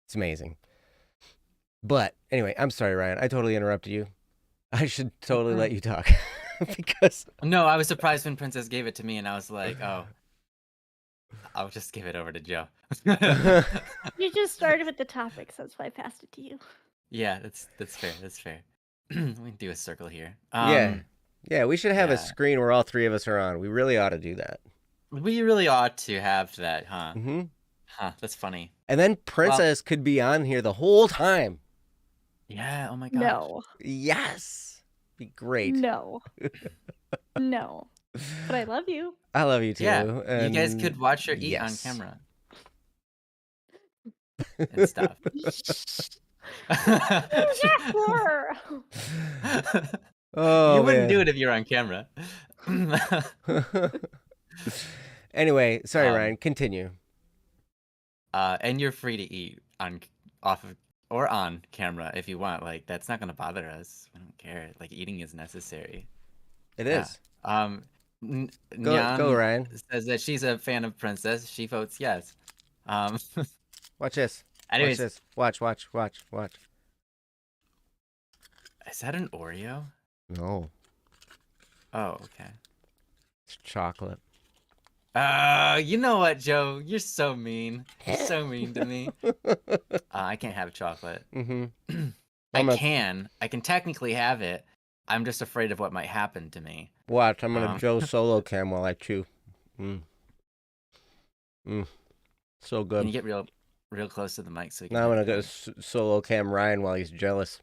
it's amazing. But anyway, I'm sorry, Ryan. I totally interrupted you. I should totally let you talk because No, I was surprised when Princess gave it to me, and I was like, oh, I'll just give it over to Joe. you just started with the topics, that's why I passed it to you. Yeah, that's fair. That's fair. We can do a circle here. yeah, we should have a yeah. screen where all three of us are on. We really ought to do that. We really ought to have that, huh? Mm-hmm. Huh, that's funny. And then Princess could be on here the whole time. Yeah, oh my gosh. No. Yes. Be great. No. No. But I love you. I love you too. Yeah, and you guys could watch her eat yes. on camera. And stuff. Sure. Oh, you wouldn't man. do it if you're on camera. Anyway, sorry, Ryan. Continue. And you're free to eat off of or on camera if you want. Like, that's not gonna bother us. I don't care. Like, eating is necessary. It is. Go, Go, Ryan. Says that she's a fan of Princess. She votes yes. Watch this. Anyways, Watch this. Watch. Is that an Oreo? No. Oh, okay. It's chocolate. You know what, Joe? You're so mean. You're so mean to me. I can't have chocolate. Mm-hmm. I can technically have it. I'm just afraid of what might happen to me. Watch. I'm gonna Joe solo cam while I chew. So good. Can you get real close to the mic so you can Now I'm gonna go solo cam Ryan while he's jealous.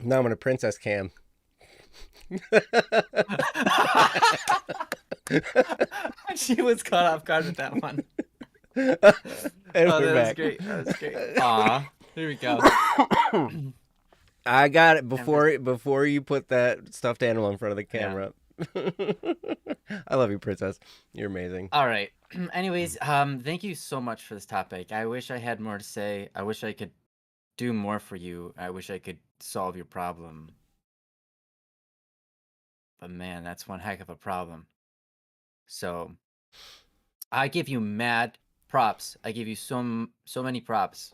Now I'm gonna princess cam. She was caught off guard with that one. And Oh, we're that back. was great. That was great. Aw, here we go. I got it before you put that stuffed animal in front of the camera. I love you, Princess. You're amazing. All right. Anyways, thank you so much for this topic. I wish I had more to say. I wish I could do more for you. I wish I could solve your problem. But man, that's one heck of a problem. So I give you mad props. I give you so many props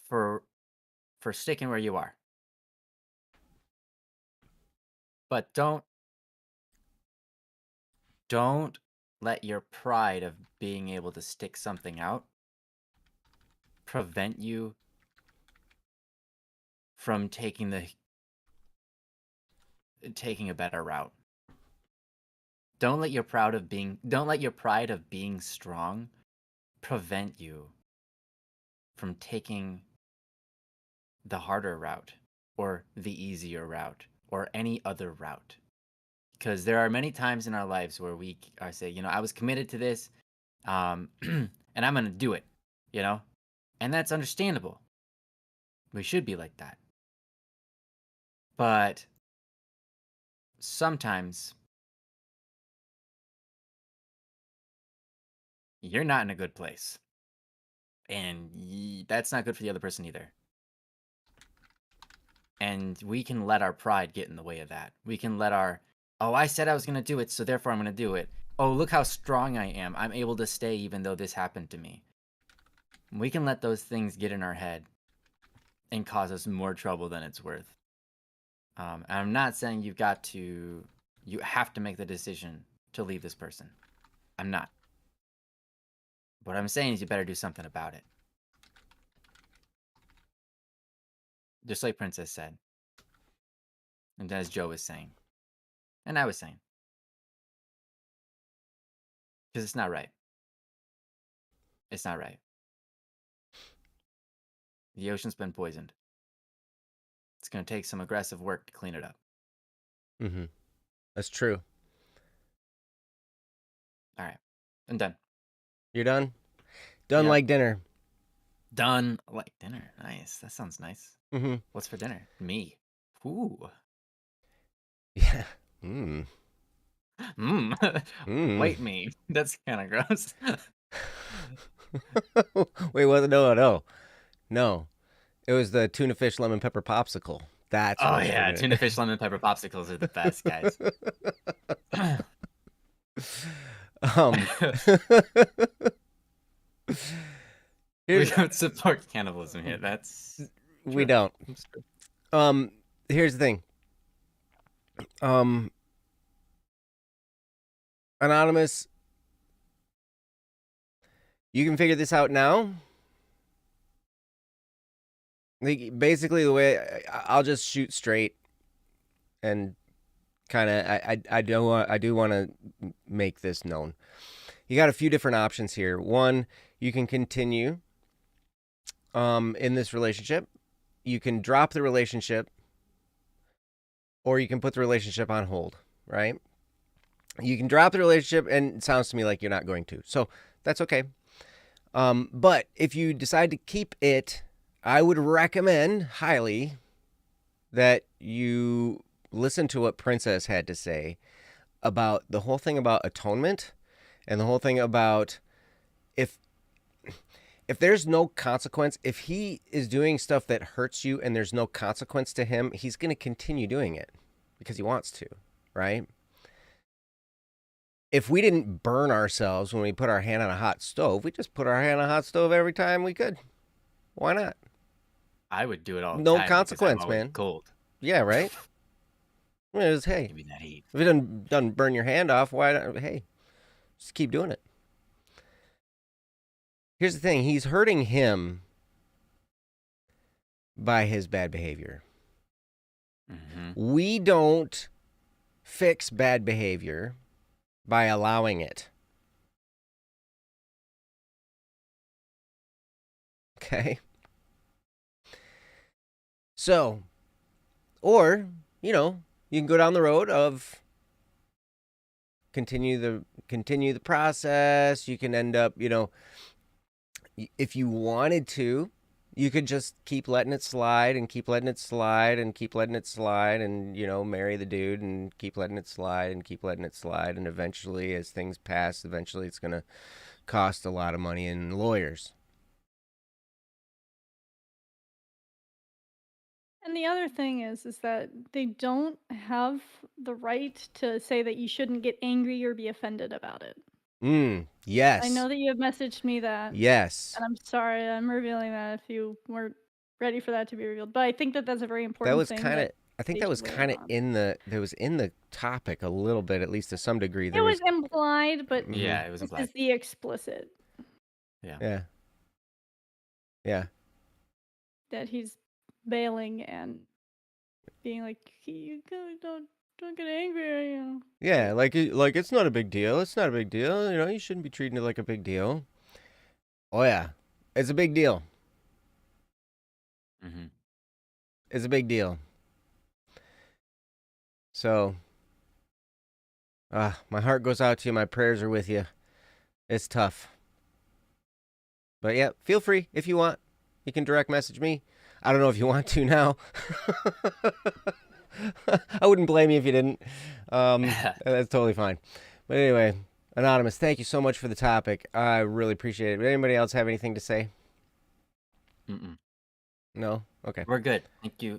for sticking where you are. But don't let your pride of being able to stick something out prevent you from taking a better route. Don't let your pride of being strong prevent you from taking the harder route or the easier route or any other route. Because there are many times in our lives where we say, I was committed to this, and I'm going to do it, and that's understandable. We should be like that. But sometimes you're not in a good place, and that's not good for the other person either. And we can let our pride get in the way of that. We can let I said I was going to do it, so therefore I'm going to do it. Oh, look how strong I am. I'm able to stay even though this happened to me. We can let those things get in our head and cause us more trouble than it's worth. And I'm not saying you have to make the decision to leave this person. I'm not. What I'm saying is you better do something about it. Just like Princess said. And as Joe was saying. And I was saying. Because it's not right. It's not right. The ocean's been poisoned. It's going to take some aggressive work to clean it up. Mm-hmm. That's true. All right. I'm done. You're done? Done Yep. like dinner. Done like dinner. Nice. That sounds nice. Mm-hmm. What's for dinner? Me. Ooh. Yeah. Mm. White meat. That's kind of gross. Wait, what? No. It was the tuna fish lemon pepper popsicle. That's Oh what's for yeah, dinner. tuna fish lemon pepper popsicles are the best, guys. We don't support cannibalism here. We don't. Here's the thing. Anonymous, you can figure this out now. Basically, the way I'll just shoot straight, and kind of I do want to make this known. You got a few different options here. One, you can continue in this relationship. You can drop the relationship, or you can put the relationship on hold, right? You can drop the relationship, and it sounds to me like you're not going to. So that's okay. But if you decide to keep it, I would recommend highly that you listen to what Princess had to say about the whole thing about atonement and the whole thing about if there's no consequence, if he is doing stuff that hurts you and there's no consequence to him, he's going to continue doing it because he wants to, right? If we didn't burn ourselves when we put our hand on a hot stove, we just put our hand on a hot stove every time we could. Why not? I would do it all the No time. consequence, I'm always man. cold. Yeah, right? Hey, Give me that heat. if it doesn't burn your hand off, why not? Hey, just keep doing it. Here's the thing. He's hurting him by his bad behavior. Mm-hmm. We don't fix bad behavior by allowing it. Okay? So, or, you can go down the road of continue the process. You can end up, if you wanted to, you could just keep letting it slide and keep letting it slide and keep letting it slide and, marry the dude and keep letting it slide and keep letting it slide. And eventually, as things pass, eventually it's going to cost a lot of money in lawyers. And the other thing is that they don't have the right to say that you shouldn't get angry or be offended about it. Yes. I know that you have messaged me that. Yes. And I'm sorry I'm revealing that if you weren't ready for that to be revealed. But I think that that's a very important That was thing. kind of, I think they that was should weigh kind of in on. that was in the topic a little bit, at least to some degree. It was implied, but Yeah, it was this implied. is the explicit. Yeah. Yeah. That he's bailing and being like, you don't get angry, Yeah, like it's not a big deal. It's not a big deal. You shouldn't be treating it like a big deal. Oh yeah, it's a big deal. Mm-hmm. It's a big deal. So, my heart goes out to you. My prayers are with you. It's tough. But yeah, feel free if you want. You can direct message me. I don't know if you want to now. I wouldn't blame you if you didn't. That's totally fine. But anyway, Anonymous, thank you so much for the topic. I really appreciate it. But anybody else have anything to say? Mm-mm. No? Okay. We're good.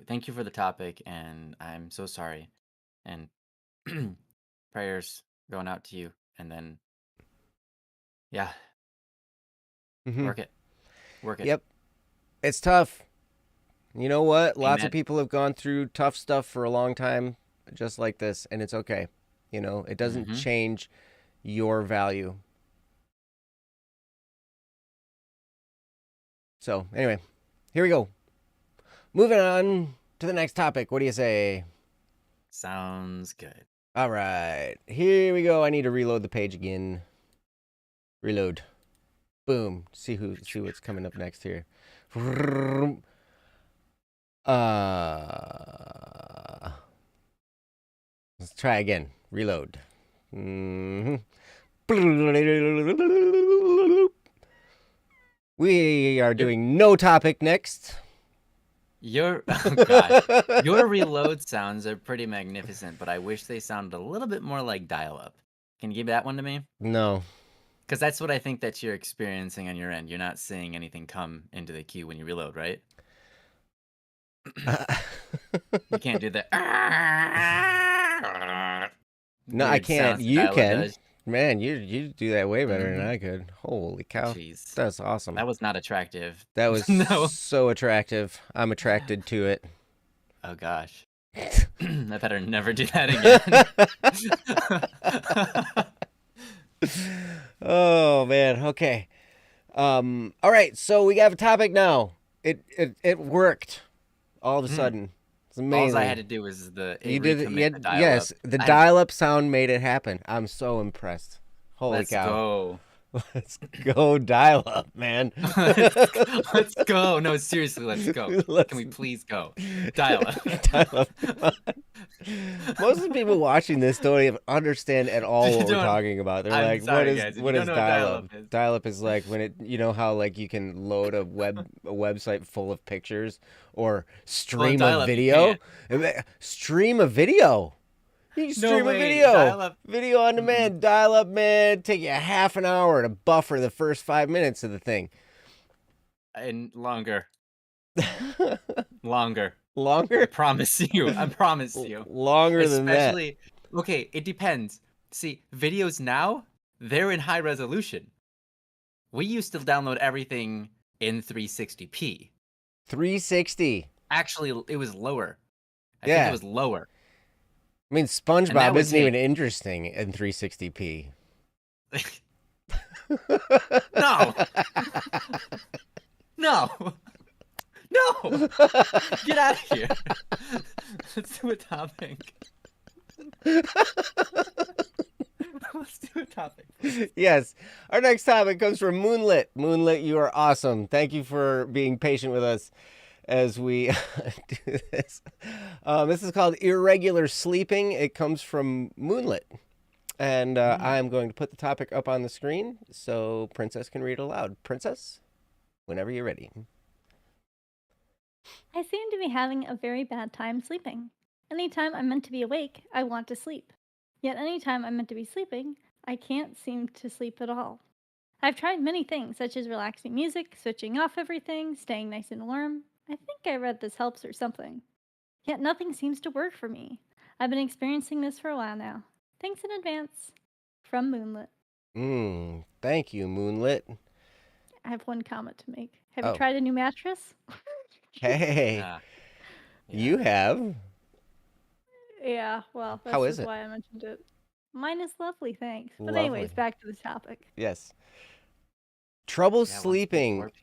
Thank you for the topic, and I'm so sorry. And prayers going out to you, and then yeah, work it. Yep. It's tough. You know what? Lots of Amen. people have gone through tough stuff for a long time, just like this, and it's okay. It doesn't change your value. So, anyway, here we go. Moving on to the next topic. What do you say? Sounds good. All right. Here we go. I need to reload the page again. Reload. Boom. See what's coming up next here. Let's try again. Reload. We are doing no topic next. Your reload sounds are pretty magnificent, but I wish they sounded a little bit more like dial-up. Can you give that one to me? No. Because that's what I think that you're experiencing on your end. You're not seeing anything come into the queue when you reload, right? You can't do that. No, I can't. You can. Does. Man, you do that way better than I could. Holy cow. Jeez. That's awesome. That was not attractive. That was so attractive. I'm attracted to it. Oh, gosh. I better never do that again. Oh, man. Okay. All right. So we have a topic now. It worked all of a sudden. It's amazing. All I had to do was the dial-up. Yes, the dial-up sound made it happen. I'm so impressed. Holy cow. Go. Let's go dial-up, man. Let's go. No, seriously, let's go. Can we please go? Dial-up. Dial-up. Most of the people watching this don't even understand at all what we're talking about. They're like, what is dial-up? Dial-up is like when it, how like you can load a website full of pictures or stream a video. Stream a video. You can stream a video. Dial-up. Video on demand. Dial-up, man. Take you half an hour to buffer the first 5 minutes of the thing. And longer. Longer. Longer? I promise you. Longer than that. Okay, it depends. See, videos now, they're in high resolution. We used to download everything in 360p. 360. Actually, it was lower. I think it was lower. I mean, SpongeBob isn't even interesting in 360p. No. No. No. Get out of here. Let's do a topic. Let's do a topic. Yes. Our next topic comes from Moonlit. Moonlit, you are awesome. Thank you for being patient with us as we do this. This is called Irregular Sleeping. It comes from Moonlit. And I'm going to put the topic up on the screen so Princess can read aloud. Princess, whenever you're ready. I seem to be having a very bad time sleeping. Anytime I'm meant to be awake, I want to sleep. Yet anytime I'm meant to be sleeping, I can't seem to sleep at all. I've tried many things, such as relaxing music, switching off everything, staying nice and warm. I think I read this helps or something. Yet nothing seems to work for me. I've been experiencing this for a while now. Thanks in advance. From Moonlit. Thank you, Moonlit. I have one comment to make. Have you Oh, tried a new mattress? hey, Ah, you yeah. have. Yeah, well, How that's is just it? why I mentioned it. Mine is lovely, thanks. But anyways, Lovely. back to the topic. Yes. Trouble Yeah, once we sleeping. warp.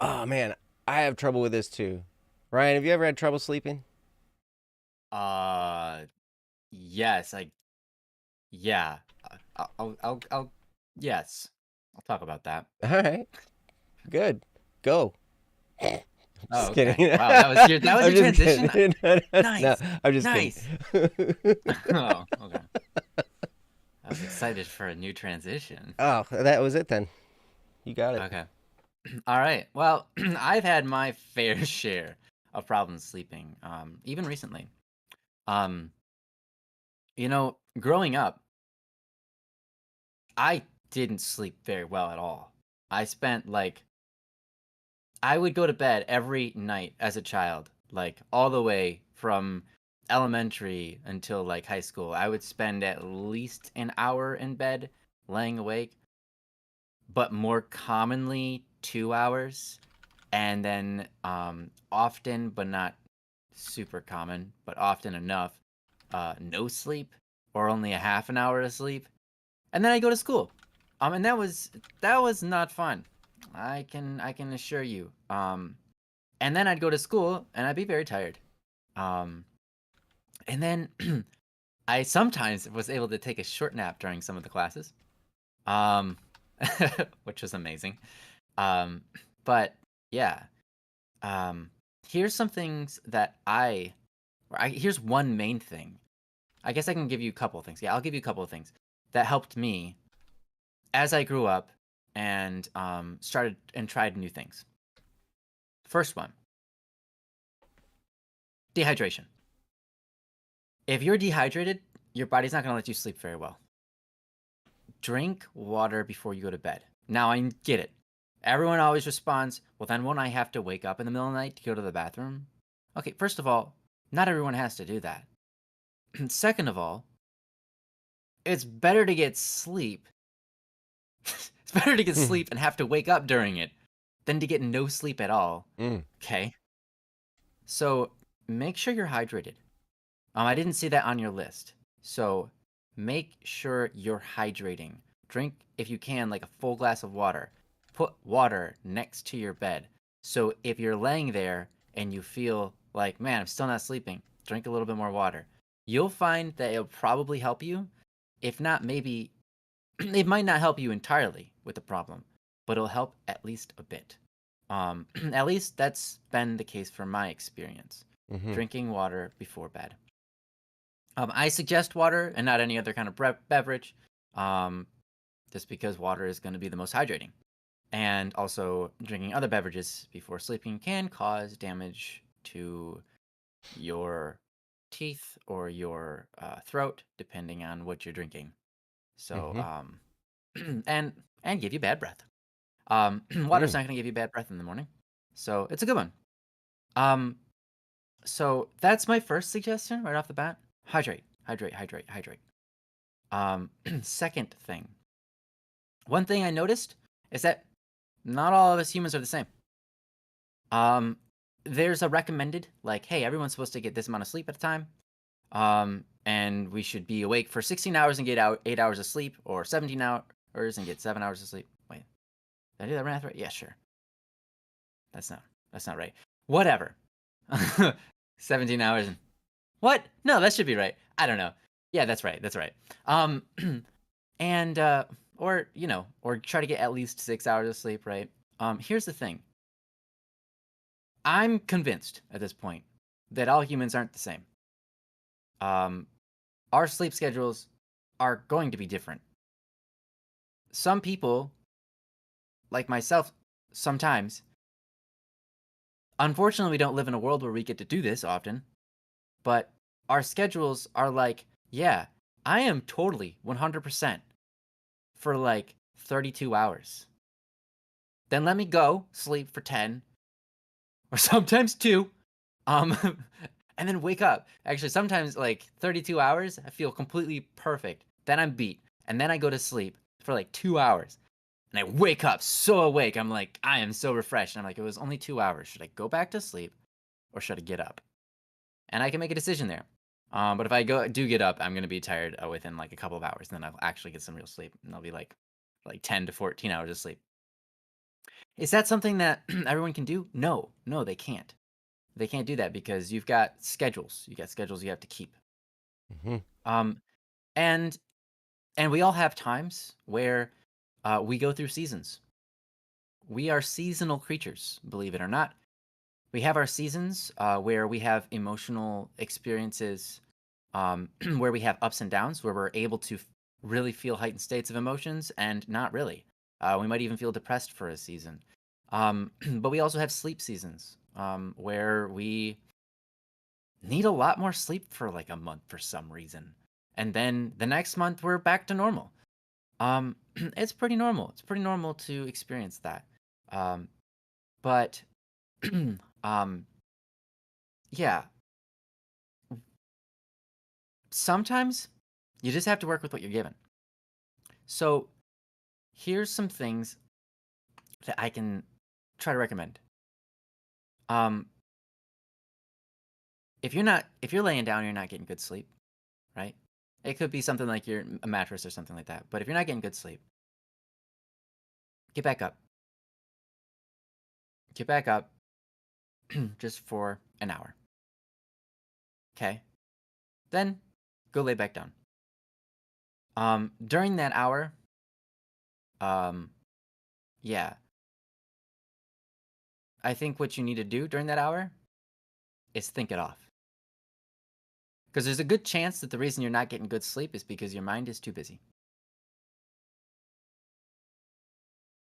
Oh man, I have trouble with this too. Ryan, have you ever had trouble sleeping? Uh, yes, yeah. Yes. I'll talk about that. All right, good. Go. Oh, Just okay. kidding. Wow, that was I'm your just transition. kidding. No, Nice, I'm just kidding. nice. Oh, okay. I was excited for a new transition. Oh, that was it then. You got it. Okay. All right. Well, I've had my fair share of problems sleeping, even recently. Um, growing up, I didn't sleep very well at all. I spent I would go to bed every night as a child, like all the way from elementary until like high school. I would spend at least an hour in bed laying awake, but more commonly 2 hours. And then often, but not super common, but often enough, no sleep or only a half an hour of sleep. And then I go to school. And that was not fun. I can assure you. And then I'd go to school and I'd be very tired. Um, and then I sometimes was able to take a short nap during some of the classes, um, which was amazing. Um, but yeah, um, here's some things that here's one main thing. I guess I can give you a couple of things. Yeah, I'll give you a couple of things that helped me as I grew up and started and tried new things. First one, dehydration. If you're dehydrated, your body's not going to let you sleep very well. Drink water before you go to bed. Now, I get it. Everyone always responds, well, then won't I have to wake up in the middle of the night to go to the bathroom? Okay, first of all, not everyone has to do that. Second of all, it's better to get sleep. It's better to get sleep and have to wake up during it than to get no sleep at all. Mm. Okay? So make sure you're hydrated. I didn't see that on your list. So make sure you're hydrating. Drink, if you can, like a full glass of water. Put water next to your bed. So if you're laying there and you feel like, man, I'm still not sleeping, drink a little bit more water. You'll find that it'll probably help you. If not, maybe it might not help you entirely with the problem, but it'll help at least a bit. At least that's been the case from my experience. Mm-hmm. Drinking water before bed. I suggest water and not any other kind of beverage, just because water is going to be the most hydrating. And also, drinking other beverages before sleeping can cause damage to your teeth or your throat, depending on what you're drinking. So, Mm-hmm. and give you bad breath. Water's not going to give you bad breath in the morning, so it's a good one. So that's my first suggestion right off the bat. Hydrate, hydrate, hydrate, hydrate. Second thing. One thing I noticed is that not all of us humans are the same. There's a recommended, like, hey, everyone's supposed to get this amount of sleep at a time. And we should be awake for 16 hours and get out 8 hours of sleep, or 17 hours and get 7 hours of sleep. Wait, did I do that math right? Yeah, sure. That's not right. Whatever. 17 hours and what? No, that should be right. I don't know. Yeah, that's right. That's right. And or try to get at least 6 hours of sleep, right? Here's the thing. I'm convinced at this point that all humans aren't the same. Our sleep schedules are going to be different. Some people, like myself, sometimes Unfortunately, we don't live in a world where we get to do this often, but our schedules are like, yeah, I am totally 100% for like 32 hours. Then let me go sleep for 10 or sometimes 2. And then wake up. Actually, sometimes like 32 hours, I feel completely perfect. Then I'm beat. And then I go to sleep for like 2 hours. And I wake up so awake. I'm like, I am so refreshed. And I'm like, it was only 2 hours. Should I go back to sleep or should I get up? And I can make a decision there. But if I do get up, I'm gonna be tired within like a couple of hours. And then I'll actually get some real sleep, and I'll be like 10 to 14 hours of sleep. Is that something that everyone can do? No, they can't. They can't do that because you've got schedules. You got schedules you have to keep. Mm-hmm. And we all have times where we go through seasons. We are seasonal creatures, believe it or not. We have our seasons where we have emotional experiences, where we have ups and downs, where we're able to really feel heightened states of emotions and not really. We might even feel depressed for a season. But we also have sleep seasons where we need a lot more sleep for like a month for some reason. And then the next month we're back to normal. It's pretty normal. It's pretty normal to experience that. But yeah, sometimes you just have to work with what you're given. So here's some things that I can try to recommend. If you're laying down and you're not getting good sleep, right? It could be something like a mattress or something like that. But if you're not getting good sleep, get back up. Get back up just for an hour. Okay? Then go lay back down. During that hour, yeah. I think what you need to do during that hour is think it off. Because there's a good chance that the reason you're not getting good sleep is because your mind is too busy.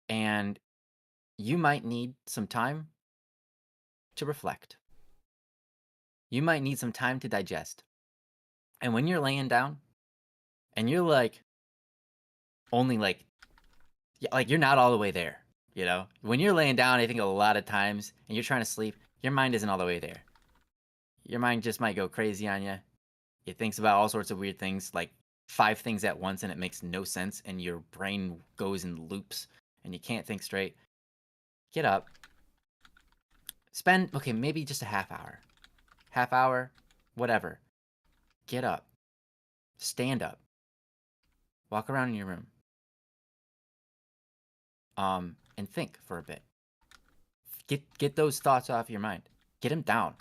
And you might need some time to reflect. You might need some time to digest. And when you're laying down and you're like only like you're not all the way there, you know? When you're laying down, I think a lot of times and you're trying to sleep, your mind isn't all the way there. Your mind just might go crazy on you. It thinks about all sorts of weird things, like 5 things at once, and it makes no sense, and your brain goes in loops, and you can't think straight. Get up. Spend, okay, maybe just a half hour. Half hour, whatever. Get up. Stand up. Walk around in your room. And think for a bit. Get those thoughts off your mind. Get them down.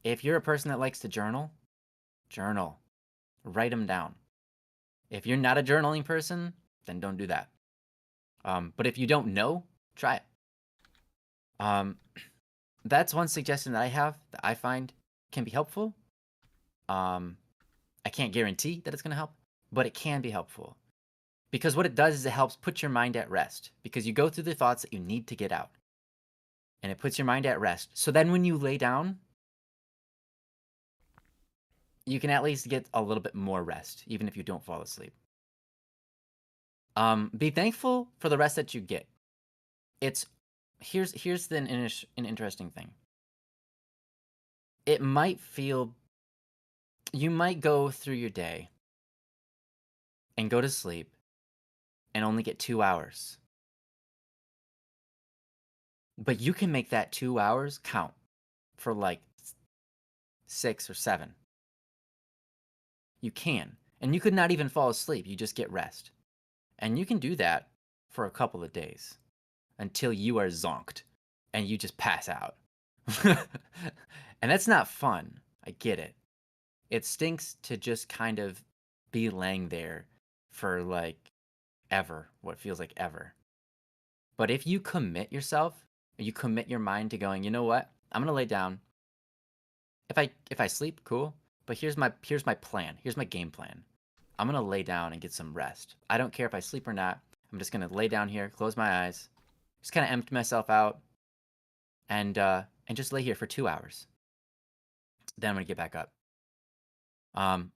If you're a person that likes to journal, journal. Write them down. If you're not a journaling person, then don't do that. But if you don't know, try it. That's one suggestion that I have that I find can be helpful. I can't guarantee that it's going to help, but it can be helpful. Because what it does is it helps put your mind at rest. Because you go through the thoughts that you need to get out. And it puts your mind at rest. So then when you lay down, you can at least get a little bit more rest, even if you don't fall asleep. Be thankful for the rest that you get. Here's an interesting thing. It might feel, you might go through your day and go to sleep and only get 2 hours. But you can make that 2 hours count for like 6 or 7. You can. And you could not even fall asleep. You just get rest. And you can do that for a couple of days until you are zonked and you just pass out. And that's not fun. I get it. It stinks to just kind of be laying there for like ever, what feels like ever. But if you commit yourself, you commit your mind to going, you know what? I'm going to lay down. If I sleep, cool. But here's my plan. Here's my game plan. I'm going to lay down and get some rest. I don't care if I sleep or not. I'm just going to lay down here, close my eyes, just kind of empty myself out, and and just lay here for 2 hours. Then I'm going to get back up. And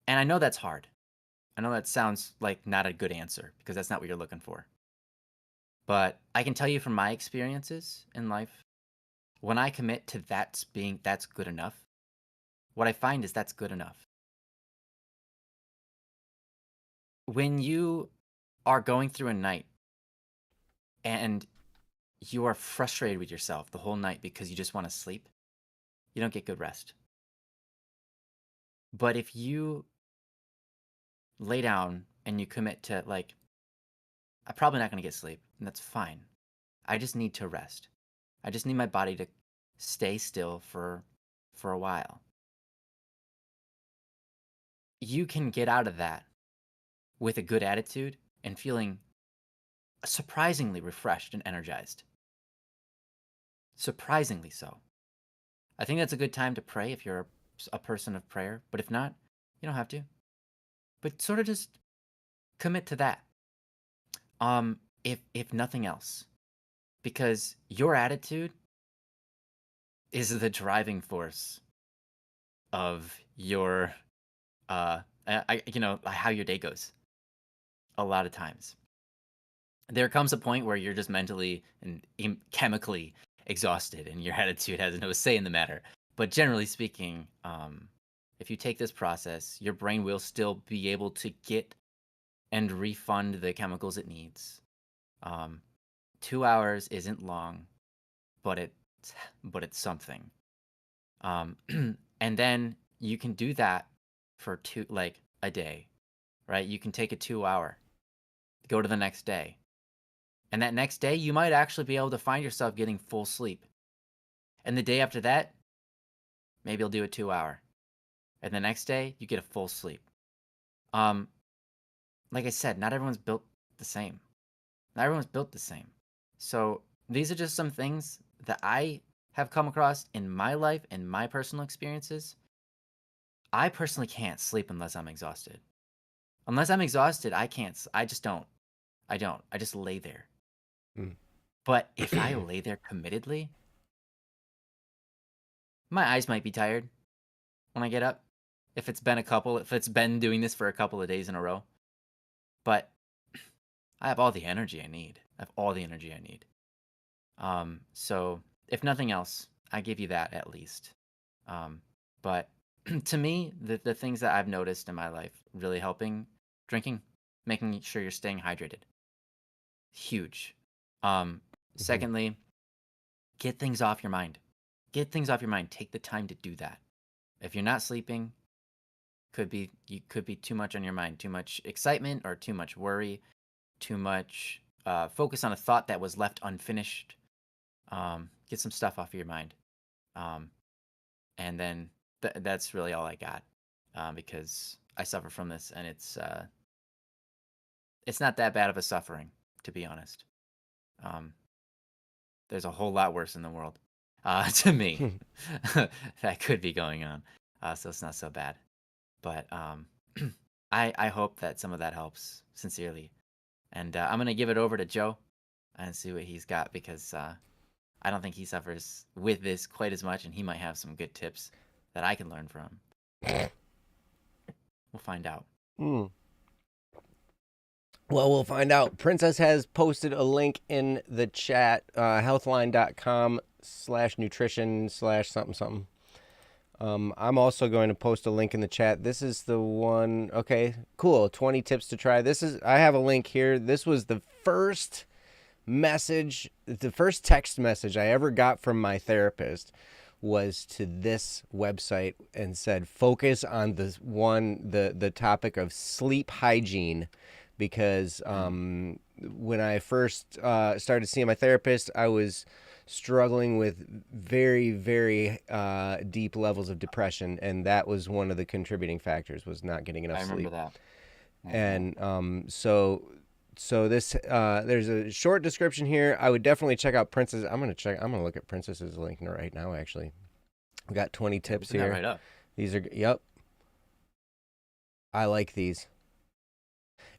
I know that's hard. I know that sounds like not a good answer because that's not what you're looking for. But I can tell you from my experiences in life, when I commit to that's good enough, what I find is that's good enough. When you are going through a night and you are frustrated with yourself the whole night because you just want to sleep, you don't get good rest. But if you lay down and you commit to, like, I'm probably not going to get sleep, and that's fine. I just need to rest. I just need my body to stay still for a while. You can get out of that with a good attitude and feeling surprisingly refreshed and energized. Surprisingly so. I think that's a good time to pray if you're a person of prayer, but if not, you don't have to. But sort of just commit to that. If nothing else, because your attitude is the driving force of your how your day goes. A lot of times, there comes a point where you're just mentally and chemically exhausted, and your attitude has no say in the matter. But generally speaking, if you take this process, your brain will still be able to get and refund the chemicals it needs. 2 hours isn't long, but it's something. And then you can do that for a day, right? You can take a 2 hour, go to the next day. And that next day, you might actually be able to find yourself getting full sleep. And the day after that, maybe you'll do a 2 hour. And the next day, you get a full sleep. Like I said, not everyone's built the same. Not everyone's built the same. So these are just some things that I have come across in my life and my personal experiences. I personally can't sleep unless I'm exhausted. Unless I'm exhausted, I can't. I just don't. I just lay there. Mm. But if I lay there committedly, my eyes might be tired when I get up. If it's been doing this for a couple of days in a row. But I have all the energy I need. So if nothing else, I give you that at least. But to me, the things that I've noticed in my life really helping: drinking, making sure you're staying hydrated. Huge. Secondly, get things off your mind. Take the time to do that. If you're not sleeping, could be too much on your mind, too much excitement or too much worry, too much focus on a thought that was left unfinished. Get some stuff off of your mind. And then that's really all I got, because I suffer from this, and it's not that bad of a suffering, to be honest. There's a whole lot worse in the world, to me, that could be going on. So it's not so bad. But I hope that some of that helps, sincerely. And I'm going to give it over to Joe and see what he's got, because I don't think he suffers with this quite as much, and he might have some good tips that I can learn from. We'll find out. Well, we'll find out. Princess has posted a link in the chat, healthline.com/nutrition/something. I'm also going to post a link in the chat. This is the one. Okay, cool. 20 tips to try. I have a link here. This was the first text message I ever got from my therapist was to this website, and said, focus on the topic of sleep hygiene, because when I first started seeing my therapist, I was struggling with very, very deep levels of depression, and that was one of the contributing factors, was not getting enough sleep. I remember that. And so this there's a short description here. I would definitely check out Princess. I'm gonna look at Princess's link right now. Actually, we got 20 tips here. Right up. These are, yep. I like these.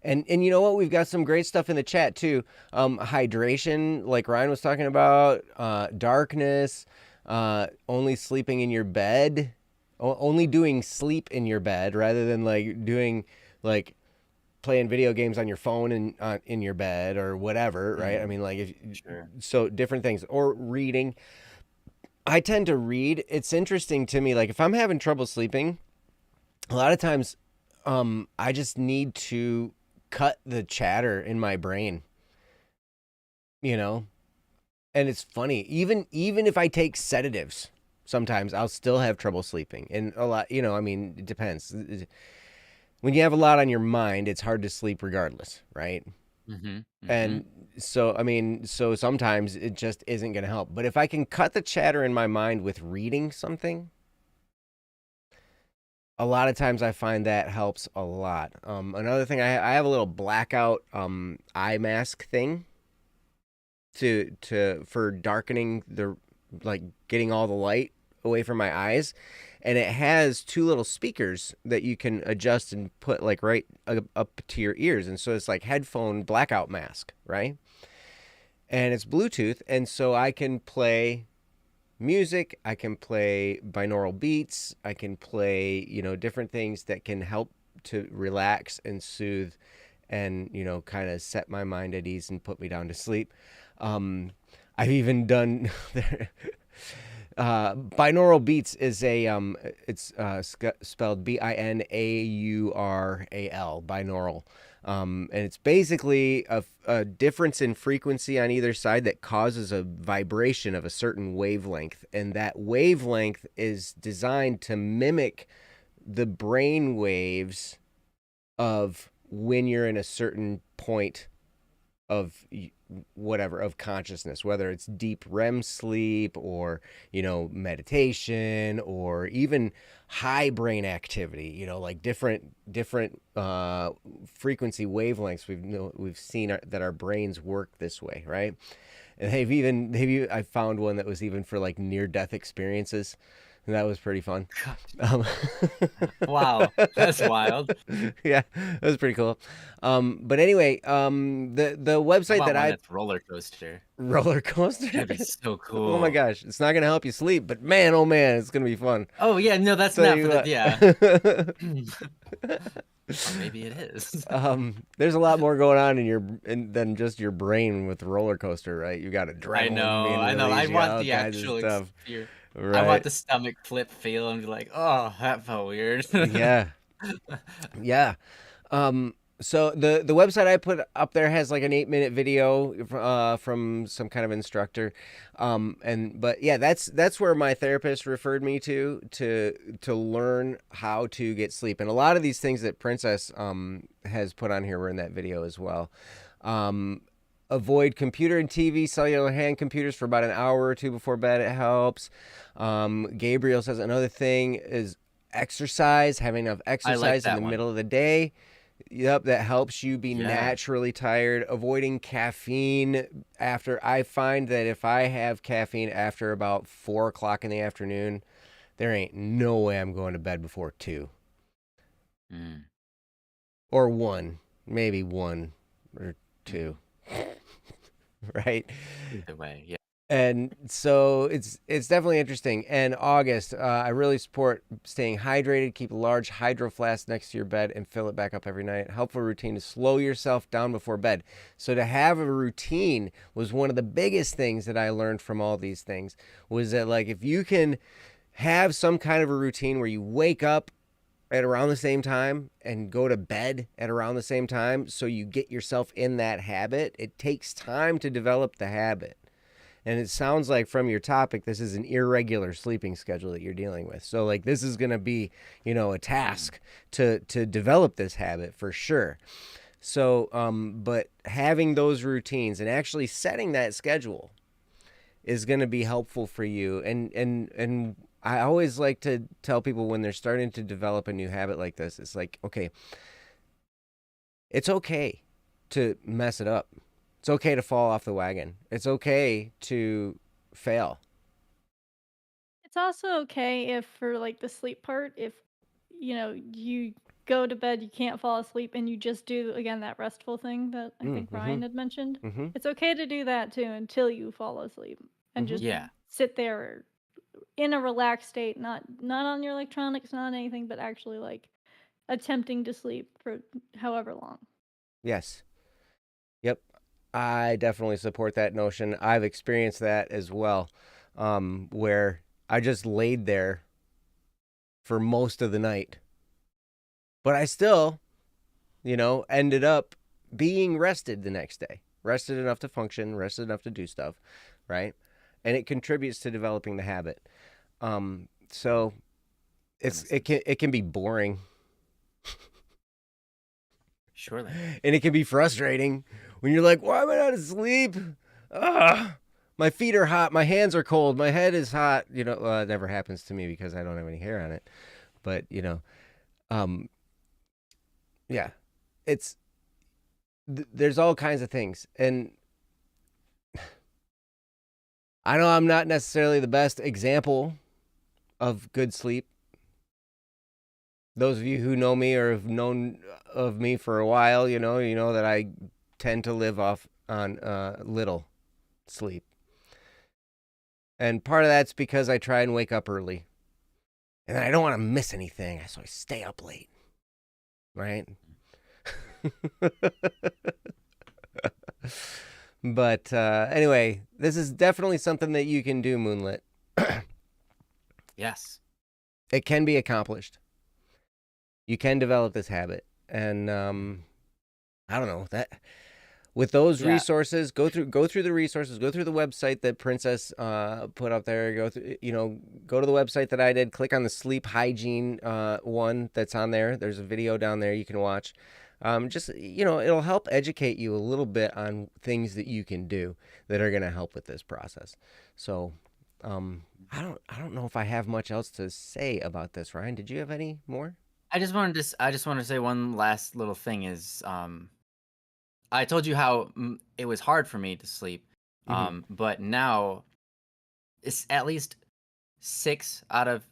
And you know what? We've got some great stuff in the chat too. Hydration, like Ryan was talking about, darkness, only sleeping in your bed, only doing sleep in your bed rather than like doing like playing video games on your phone and in your bed or whatever, right? I mean, like Sure. so different things, or reading. I tend to read. It's interesting to me, like if I'm having trouble sleeping, a lot of times I just need to cut the chatter in my brain, you know? And it's funny, even if I take sedatives, sometimes I'll still have trouble sleeping. And a lot, I mean, it depends. When you have a lot on your mind, it's hard to sleep regardless, right? And so, I mean, so sometimes it just isn't going to help. But if I can cut the chatter in my mind with reading something, a lot of times I find that helps a lot. Another thing, I have a little blackout eye mask thing for darkening like getting all the light away from my eyes, and it has two little speakers that you can adjust and put like right up to your ears, and so it's like headphone blackout mask, right? And it's Bluetooth, and so I can play music, I can play binaural beats, I can play, different things that can help to relax and soothe and, kind of set my mind at ease and put me down to sleep. I've even done binaural beats is it's spelled Binaural, binaural. And it's basically a difference in frequency on either side that causes a vibration of a certain wavelength. And that wavelength is designed to mimic the brain waves of when you're in a certain point of whatever, of consciousness, whether it's deep REM sleep or, meditation or even high brain activity, like different frequency wavelengths. We've seen that our brains work this way, right? And I found one that was even for like near death experiences. And that was pretty fun. Wow, that's wild. Yeah, that was pretty cool. But anyway, the website that that's roller coaster. Roller coaster. That'd be so cool. Oh my gosh, it's not gonna help you sleep, but man, oh man, it's gonna be fun. Oh yeah, no, that's not for the Or maybe it is. There's a lot more going on than just your brain with the roller coaster, right? You got adrenaline. I know. I want the actual experience. Right. I want the stomach flip feel and be like, oh, that felt weird. Yeah. Yeah. So the website I put up there has like an 8-minute video from some kind of instructor. But yeah, that's where my therapist referred me to learn how to get sleep. And a lot of these things that Princess has put on here were in that video as well. Avoid computer and TV, cellular hand computers for about an hour or two before bed. It helps. Gabriel says another thing is exercise, having enough exercise in the middle of the day. Yep, that helps you be naturally tired. Avoiding caffeine I find that if I have caffeine after about 4 o'clock in the afternoon, there ain't no way I'm going to bed before 2. Or 1, maybe 1 or 2. Right? Either way, yeah. And so it's definitely interesting. And August, I really support staying hydrated. Keep a large hydro flask next to your bed and fill it back up every night. Helpful routine to slow yourself down before bed. So to have a routine was one of the biggest things that I learned from all these things, was that like if you can have some kind of a routine where you wake up at around the same time and go to bed at around the same time, so you get yourself in that habit. It takes time to develop the habit. And it sounds like from your topic, this is an irregular sleeping schedule that you're dealing with. So like this is going to be, a task to develop this habit for sure. So, but having those routines and actually setting that schedule is going to be helpful for you. And I always like to tell people when they're starting to develop a new habit like this, it's like, okay, it's okay to mess it up. It's okay to fall off the wagon. It's okay to fail. It's also okay if for like the sleep part, if you go to bed, you can't fall asleep, and you just do, again, that restful thing that I think Ryan had mentioned. It's okay to do that too until you fall asleep and just Yeah. sit there in a relaxed state, not on your electronics, not on anything, but actually like attempting to sleep for however long. Yes. Yep. I definitely support that notion. I've experienced that as well, where I just laid there for most of the night. But I still, ended up being rested the next day. Rested enough to function, rested enough to do stuff, right? And it contributes to developing the habit. So it can be boring. Surely. And it can be frustrating when you're like, why am I not asleep? My feet are hot. My hands are cold. My head is hot. It never happens to me because I don't have any hair on it. But, yeah, there's all kinds of things. And I know I'm not necessarily the best example of good sleep. Those of you who know me or have known of me for a while, you know that I tend to live off on little sleep. And part of that's because I try and wake up early. And I don't want to miss anything, so I stay up late. Right? But anyway, this is definitely something that you can do, Moonlit. Yes. It can be accomplished. You can develop this habit. And I don't know, that with those resources, go through the resources, go through the website that Princess put up there, go to the website that I did, click on the sleep hygiene one that's on there. There's a video down there you can watch. It'll help educate you a little bit on things that you can do that are going to help with this process. So I don't know if I have much else to say about this. Ryan, did you have any more? I just wanted to say one last little thing is I told you how it was hard for me to sleep. But now it's at least 6 out of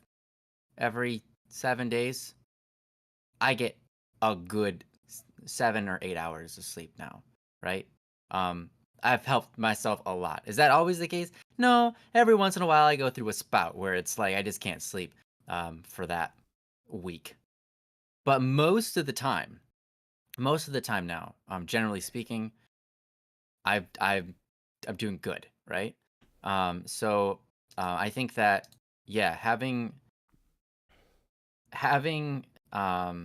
every 7 days I get a good 7 or 8 hours of sleep now, right? I've helped myself a lot. Is that always the case? No, every once in a while I go through a spout where it's like I just can't sleep for that week. But most of the time now, generally speaking, I'm doing good, right? So I think that having having a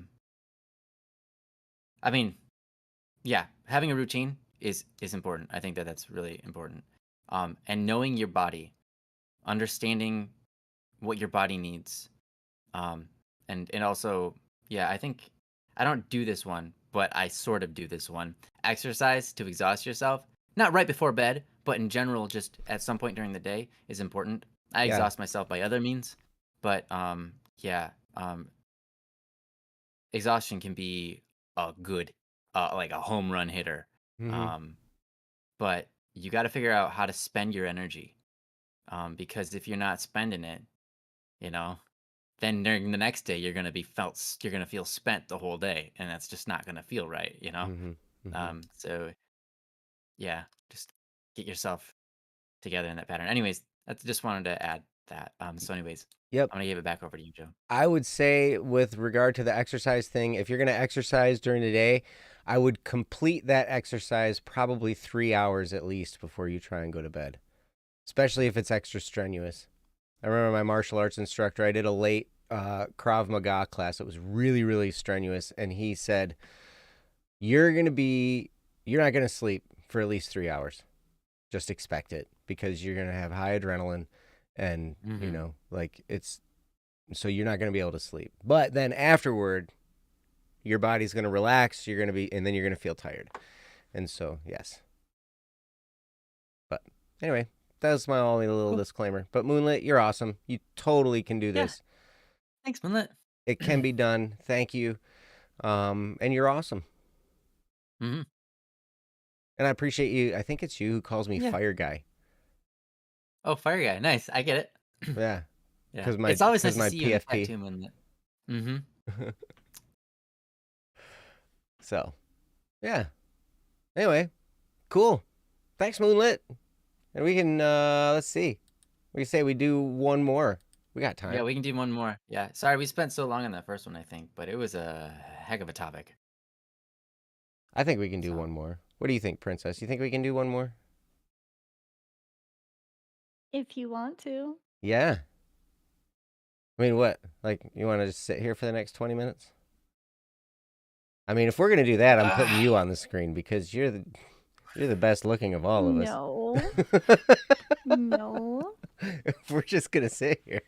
routine is important. I think that that's really important. And knowing your body, understanding what your body needs, and also I think I don't do this one, but I sort of do this one. Exercise to exhaust yourself, not right before bed, but in general, just at some point during the day is important. I exhaust myself by other means, but exhaustion can be a good, like a home run hitter. But you got to figure out how to spend your energy, because if you're not spending it, then during the next day you're gonna feel spent the whole day, and that's just not gonna feel right, So just get yourself together in that pattern. Anyways, I just wanted to add that. So anyways, Yep. I'm gonna give it back over to you, Joe. I would say with regard to the exercise thing, if you're going to exercise during the day, I would complete that exercise probably 3 hours at least before you try and go to bed, especially if it's extra strenuous. I remember my martial arts instructor, I did a late Krav Maga class. It was really, really strenuous. And he said, you're not going to sleep for at least 3 hours. Just expect it, because you're going to have high adrenaline and, so you're not going to be able to sleep. But then afterward, your body's going to relax. And then you're going to feel tired. And so, yes. But anyway, that was my only little disclaimer. But Moonlit, you're awesome. You totally can do this. Thanks, Moonlit. It can be done. Thank you. And you're awesome. Mm-hmm. And I appreciate you. I think it's you who calls me Fire Guy. Oh, Fire Guy. Nice. I get it. Yeah. It's always nice to see you in the chat too, Moonlit. So, yeah. Anyway, cool. Thanks, Moonlit. And we can, let's see. We can say we do one more. We got time. Yeah, we can do one more. Yeah, sorry we spent so long on that first one, I think, but it was a heck of a topic. I think we can do one more. What do you think, Princess? You think we can do one more? If you want to. Yeah. I mean, what? Like, you want to just sit here for the next 20 minutes? I mean, if we're going to do that, I'm putting you on the screen because you're the best looking of all of us. No. No. If we're just going to sit here.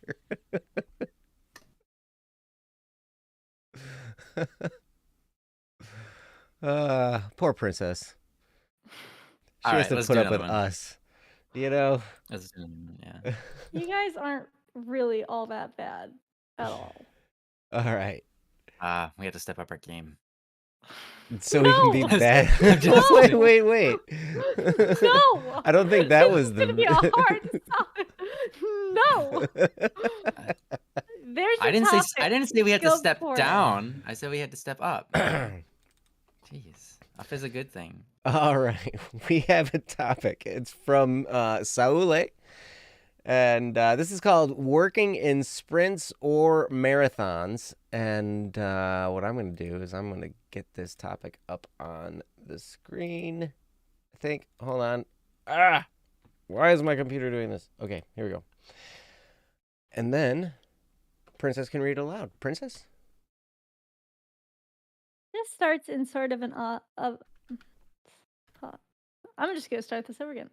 Poor Princess. She has to put up with us. You know? Yeah. You guys aren't really all that bad at all. All right. We have to step up our game. So we can be bad. No! Wait. No! I don't think that This was is gonna be a hard stop. No! There's I didn't say we had to Go step for it. down. I said we had to step up. Jeez. Up is a good thing. All right. We have a topic. It's from Saule. And this is called Working in Sprints or Marathons. And what I'm going to do is I'm going to get this topic up on the screen. I think. Hold on. Why is my computer doing this? Okay, here we go. And then Princess can read aloud. Princess? This starts in sort of an I'm just gonna start this over again.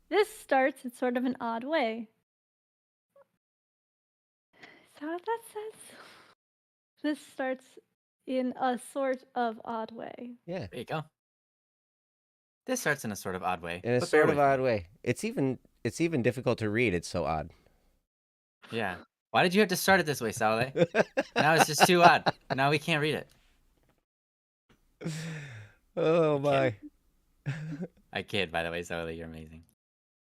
This starts in sort of an odd way. Is that what that says? This starts in a sort of odd way. Yeah. There you go. This starts in a sort of odd way. In a but sort bear of with odd me. way. It's even difficult to read. It's so odd. Yeah. Why did you have to start it this way, Saule? Now it's just too odd. Now we can't read it. Oh my. I kid, by the way, Saule. You're amazing.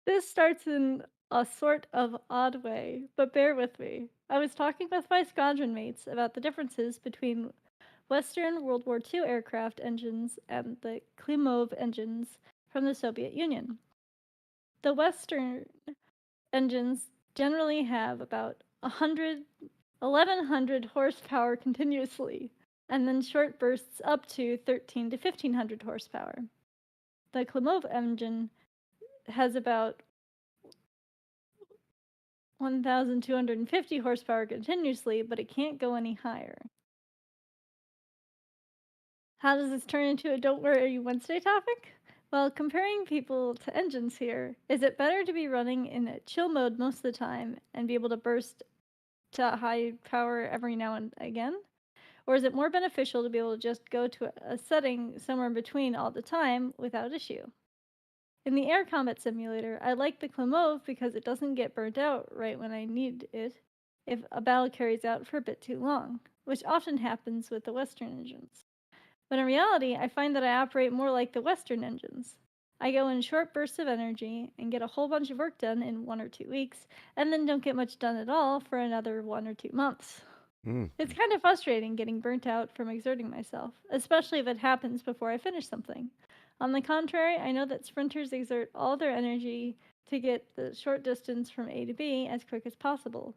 This starts in a sort of odd way, but bear with me. I was talking with my squadron mates about the differences between Western World War II aircraft engines and the Climov engines from the Soviet Union. The Western engines generally have about 1,100 horsepower continuously, and then short bursts up to 1,300 to 1,500 horsepower. The Climov engine has about 1,250 horsepower continuously, but it can't go any higher. How does this turn into a Don't Worry Wednesday topic? Well, comparing people to engines here, is it better to be running in a chill mode most of the time and be able to burst to high power every now and again? Or is it more beneficial to be able to just go to a setting somewhere in between all the time without issue? In the air combat simulator, I like the Climov because it doesn't get burnt out right when I need it if a battle carries out for a bit too long, which often happens with the Western engines. But in reality, I find that I operate more like the Western engines. I go in short bursts of energy and get a whole bunch of work done in 1 or 2 weeks, and then don't get much done at all for another 1 or 2 months. It's kind of frustrating getting burnt out from exerting myself, especially if it happens before I finish something. On the contrary, I know that sprinters exert all their energy to get the short distance from A to B as quick as possible.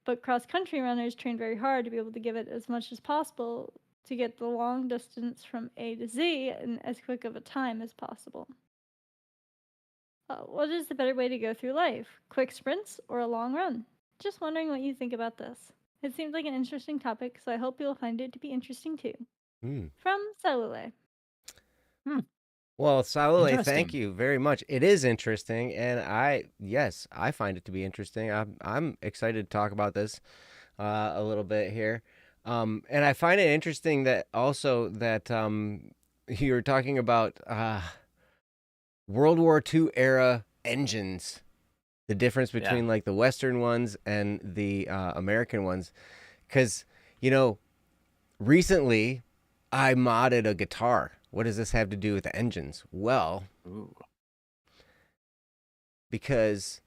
But cross-country runners train very hard to be able to give it as much as possible to get the long distance from A to Z in as quick of a time as possible. What is the better way to go through life? Quick sprints or a long run? Just wondering what you think about this. It seems like an interesting topic, so I hope you'll find it to be interesting too. From Saule. Well, Saule, thank you very much. It is interesting, and I find it to be interesting. I'm excited to talk about this a little bit here. And I find it interesting that also that you're talking about World War II era engines, the difference between like the Western ones and the American ones. Because, recently I modded a guitar. What does this have to do with the engines? Well, because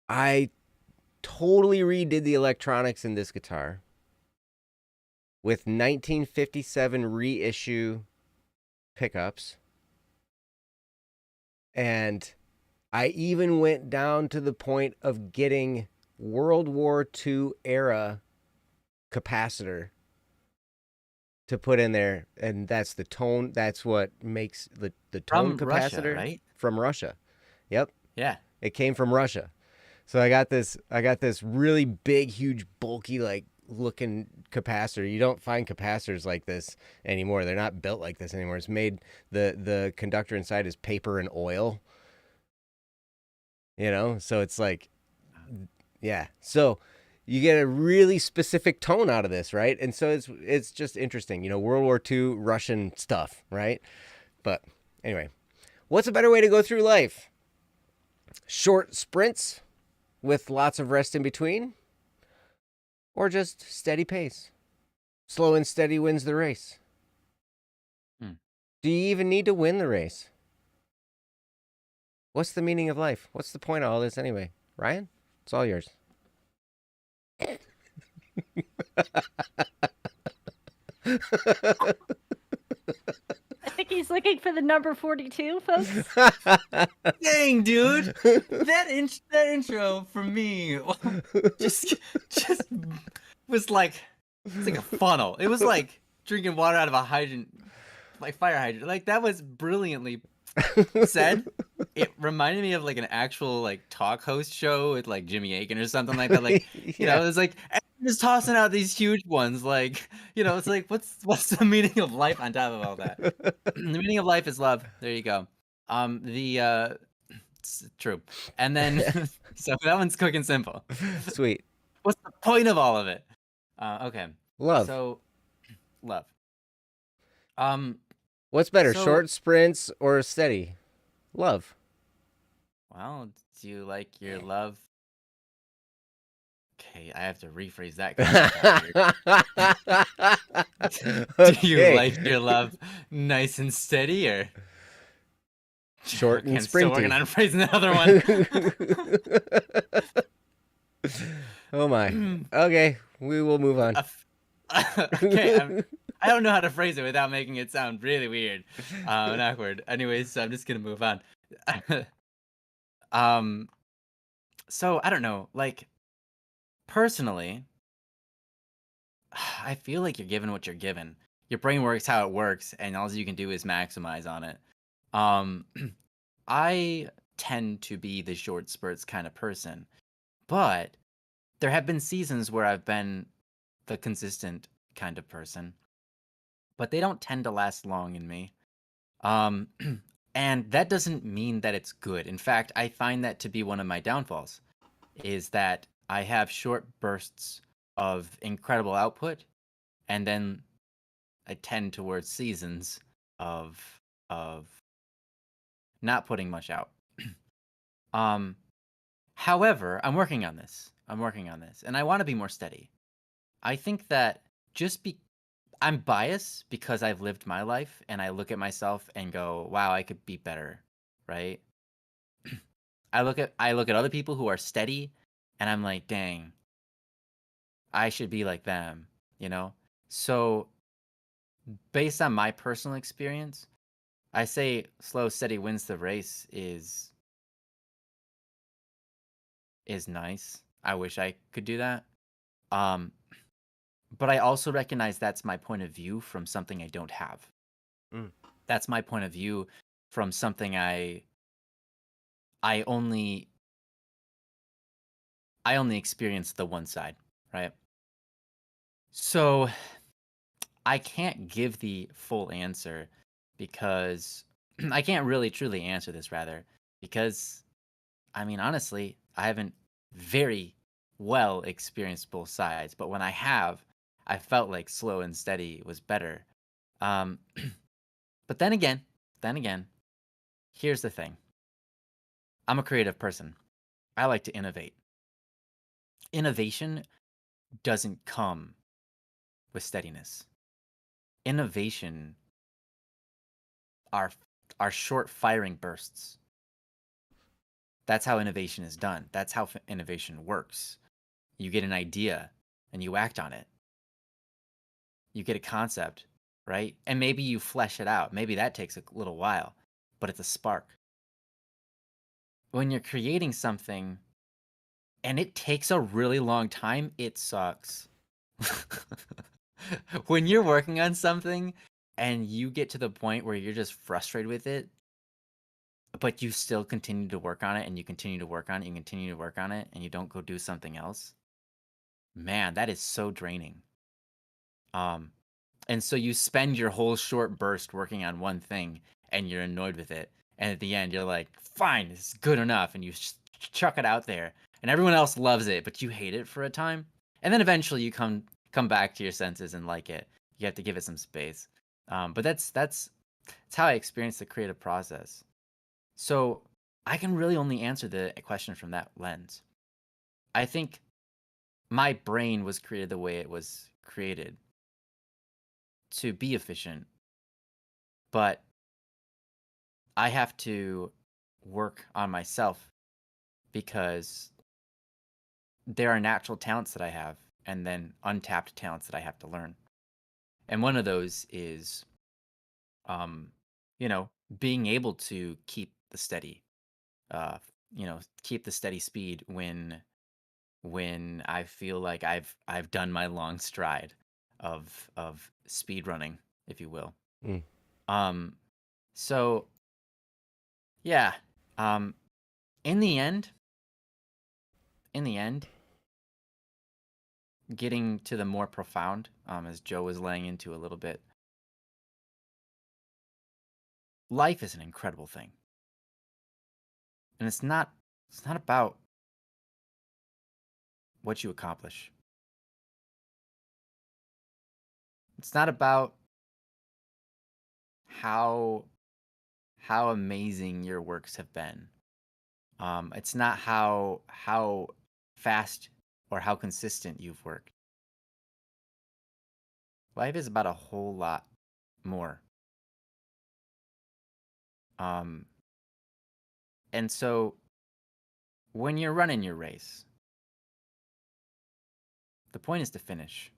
I totally redid the electronics in this guitar. with 1957 reissue pickups. And I even went down to the point of getting World War II era capacitor to put in there, and that's the tone. That's what makes the tone From Russia, capacitor right? from Russia. Yep, Yeah. it came from Russia. So I got this really big, huge, bulky, like looking capacitor. You don't find capacitors like this anymore. They're not built like this anymore. It's made, the conductor inside is paper and oil. So it's like, yeah. So you get a really specific tone out of this, right? And so it's just interesting, World War II Russian stuff, right? But anyway, what's a better way to go through life? Short sprints with lots of rest in between, or just steady pace? Slow and steady wins the race. Do you even need to win the race? What's the meaning of life? What's the point of all this anyway? Ryan, it's all yours. I think he's looking for the number 42, folks. Dang, dude. That intro for me just was like, it's like a funnel. It was like drinking water out of a hydrant, like fire hydrant. Like, that was brilliantly said. It reminded me of like an actual like talk host show with like Jimmy Akin or something like that. Like, it's like just tossing out these huge ones. Like, it's like, what's the meaning of life on top of all that? The meaning of life is love. There you go. It's true. And then so that one's quick and simple. Sweet. What's the point of all of it? Okay. Love. So, love. What's better, so- short sprints or steady? Love. Well, do you like your love? Okay, I have to rephrase that. Do you like your love nice and steady, or short and I'm still working sprinty? on phrasing the other one. Oh my. Okay, we will move on. Okay, I don't know how to phrase it without making it sound really weird and awkward. Anyways, so I'm just gonna move on. So I don't know, like, personally, I feel like you're given what you're given. Your brain works how it works, and all you can do is maximize on it. I tend to be the short spurts kind of person, but there have been seasons where I've been the consistent kind of person, but they don't tend to last long in me. And that doesn't mean that it's good. In fact, I find that to be one of my downfalls, is that I have short bursts of incredible output, and then I tend towards seasons of not putting much out. However, I'm working on this, and I want to be more steady. I think that I'm biased because I've lived my life, and I look at myself and go, wow, I could be better, right? I look at other people who are steady, and I'm like, dang, I should be like them, So based on my personal experience, I say slow, steady wins the race is nice. I wish I could do that. But I also recognize that's my point of view from something I don't have. That's my point of view from something I only experience the one side, right? So I can't give the full answer because I can't really truly answer this, rather, because I mean, honestly, I haven't very well experienced both sides, but when I have, I felt like slow and steady was better. But then again, here's the thing. I'm a creative person. I like to innovate. Innovation doesn't come with steadiness. Innovation are short firing bursts. That's how innovation is done. That's how innovation works. You get an idea and you act on it. You get a concept, right? And maybe you flesh it out. Maybe that takes a little while, but it's a spark. When you're creating something and it takes a really long time, it sucks. When you're working on something and you get to the point where you're just frustrated with it, but you still continue to work on it and you continue to work on it and continue to work on it and you don't go do something else, man, that is so draining. And so you spend your whole short burst working on one thing and you're annoyed with it. And at the end, you're like, fine, this is good enough. And you chuck it out there and everyone else loves it, but you hate it for a time. And then eventually you come back to your senses and like it. You have to give it some space. But that's how I experience the creative process. So I can really only answer the question from that lens. I think my brain was created the way it was created to be efficient, but I have to work on myself because there are natural talents that I have and then untapped talents that I have to learn. And one of those is, um, being able to keep the steady, keep the steady speed when I feel like I've done my long stride of speed running, if you will. Mm. So yeah, um, in the end, getting to the more profound, as Joe was laying into a little bit, life is an incredible thing, and it's not about what you accomplish. It's not about how amazing your works have been. It's not how fast or how consistent you've worked. Life is about a whole lot more. And so when you're running your race, the point is to finish.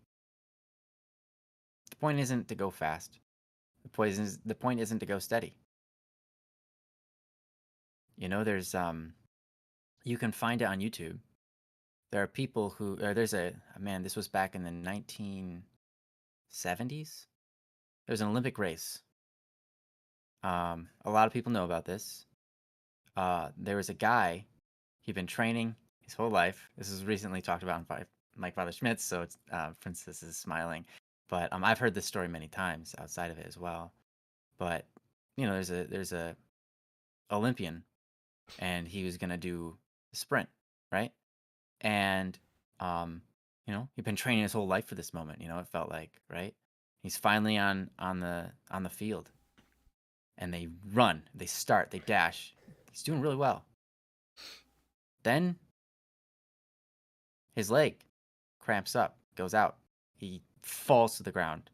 The point isn't to go fast. The point isn't to go steady. There's you can find it on YouTube. There are people who there's a man, this was back in the 1970s. There's an Olympic race. A lot of people know about this. There was a guy, he'd been training his whole life. This is recently talked about in Mike Father Schmitz, so it's Princess is smiling. But I've heard this story many times outside of it as well. But there's a Olympian, and he was gonna do a sprint, right? And he'd been training his whole life for this moment. It felt like, right? He's finally on the field, and they run, they start, they dash. He's doing really well. Then his leg cramps up, goes out. He falls to the ground,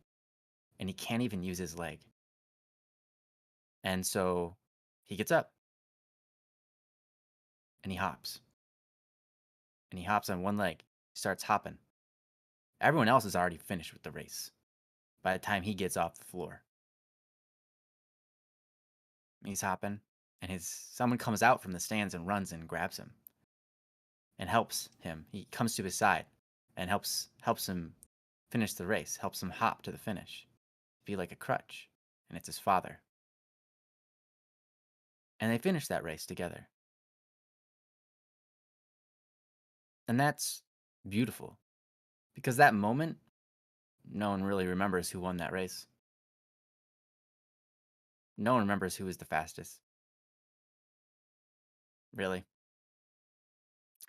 and he can't even use his leg. And so he gets up, and he hops. And he hops on one leg, starts hopping. Everyone else is already finished with the race by the time he gets off the floor. He's hopping, and someone comes out from the stands and runs and grabs him and helps him. He comes to his side and helps him finish the race, helps him hop to the finish, be like a crutch, and it's his father. And they finish that race together. And that's beautiful, because that moment, no one really remembers who won that race. No one remembers who was the fastest. Really.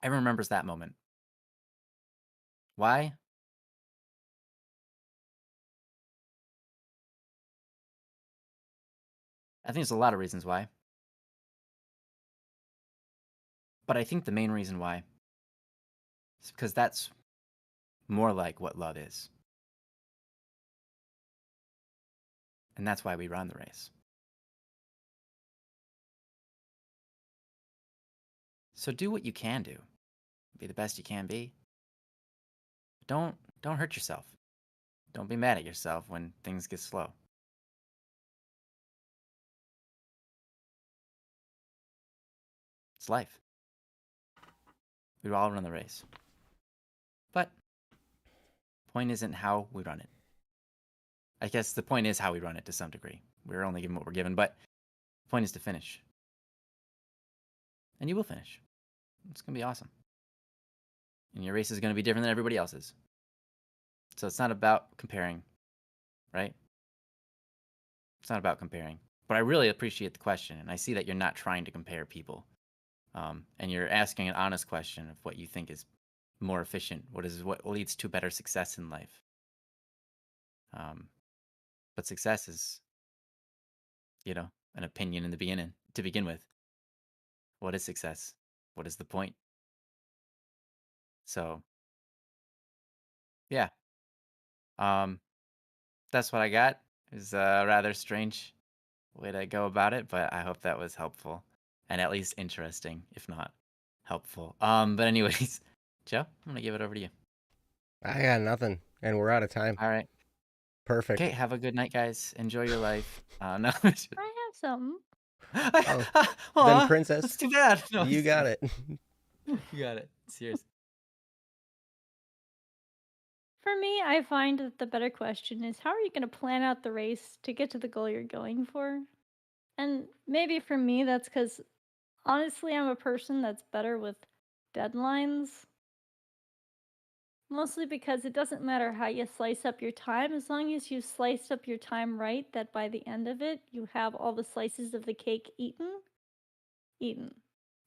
Everyone remembers that moment. Why? I think there's a lot of reasons why. But I think the main reason why is because that's more like what love is. And that's why we run the race. So do what you can do. Be the best you can be. Don't hurt yourself. don't be mad at yourself when things get slow. It's life. We all run the race. But the point isn't how we run it. I guess the point is how we run it to some degree. We're only given what we're given, but the point is to finish. And you will finish. It's going to be awesome. And your race is going to be different than everybody else's. So it's not about comparing, right? It's not about comparing. But I really appreciate the question, and I see that you're not trying to compare people. And you're asking an honest question of what you think is more efficient, what leads to better success in life. But success is, an opinion in the beginning to begin with. What is success? What is the point? So, yeah. That's what I got. It was a rather strange way to go about it, but I hope that was helpful and at least interesting, if not helpful. But anyways, Joe, I'm gonna give it over to you. I got nothing, and we're out of time. All right. Perfect. Okay, have a good night, guys. Enjoy your life. No. I have something. Oh, Aw, then Princess, that's too bad. No, you got it. You got it. Seriously. For me, I find that the better question is how are you going to plan out the race to get to the goal you're going for? And maybe for me, that's because honestly, I'm a person that's better with deadlines. Mostly because it doesn't matter how you slice up your time, as long as you slice up your time right, that by the end of it, you have all the slices of the cake eaten. You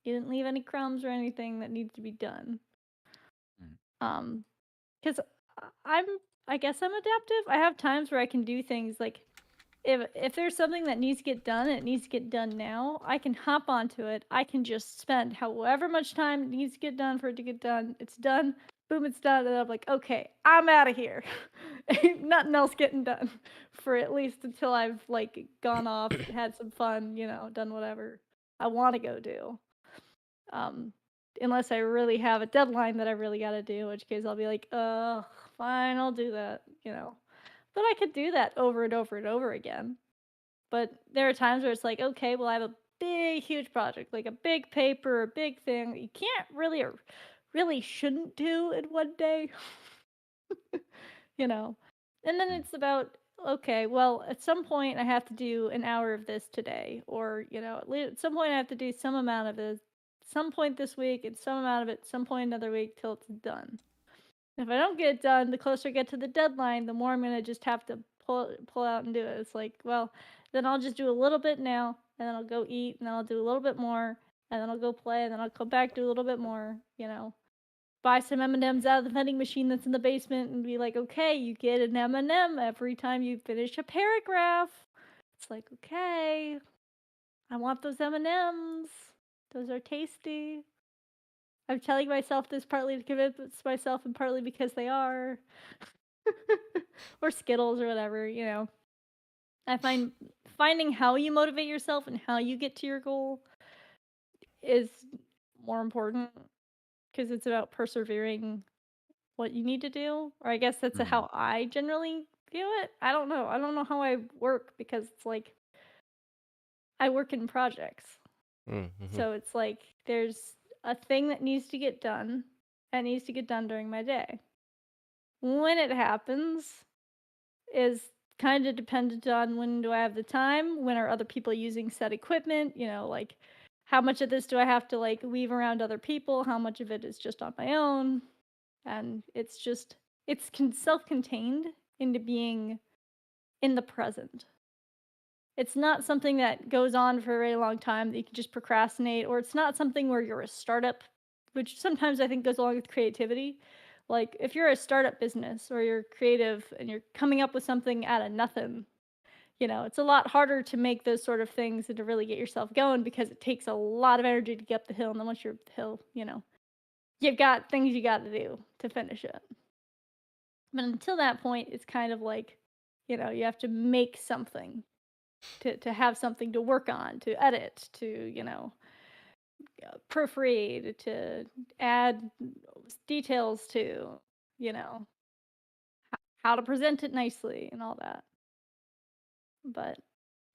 didn't leave any crumbs or anything that needs to be done. Mm. Because I guess I'm adaptive. I have times where I can do things like if there's something that needs to get done, it needs to get done now. I can hop onto it. I can just spend however much time it needs to get done for it to get done. It's done. Boom, it's done. And I'm like, okay, I'm out of here. Ain't nothing else getting done for at least until I've like gone off, had some fun, done whatever I want to go do. Unless I really have a deadline that I really got to do, in which case I'll be like, fine, I'll do that, But I could do that over and over and over again. But there are times where it's like, okay, well, I have a big, huge project, like a big paper, a big thing that you can't really or really shouldn't do in one day, And then it's about, okay, well, at some point I have to do an hour of this today, or, at some point I have to do some amount of it, some point this week, and some amount of it, some point another week till it's done. If I don't get it done, the closer I get to the deadline, the more I'm gonna just have to pull out and do it. It's like, well, then I'll just do a little bit now, and then I'll go eat, and then I'll do a little bit more, and then I'll go play, and then I'll come back, do a little bit more, Buy some M&Ms out of the vending machine that's in the basement and be like, okay, you get an M&M every time you finish a paragraph. It's like, okay, I want those M&Ms. Those are tasty. I'm telling myself this partly to convince myself and partly because they are. Or Skittles or whatever, I find finding how you motivate yourself and how you get to your goal is more important because it's about persevering what you need to do. Or I guess that's how I generally view it. I don't know. I don't know how I work because it's like I work in projects. Mm-hmm. So it's like there's a thing that needs to get done. That needs to get done during my day. When it happens is kind of dependent on when do I have the time, when are other people using said equipment, like how much of this do I have to like weave around other people, how much of it is just on my own. And it's self-contained into being in the present. It's not something that goes on for a very long time that you can just procrastinate, or it's not something where you're a startup, which sometimes I think goes along with creativity. Like if you're a startup business or you're creative and you're coming up with something out of nothing, it's a lot harder to make those sort of things and to really get yourself going because it takes a lot of energy to get up the hill. And then once you're up the hill, you've got things you got to do to finish it. But until that point, it's kind of like, you have to make something to have something to work on, to edit, to, proofread, to add details to, how to present it nicely and all that. But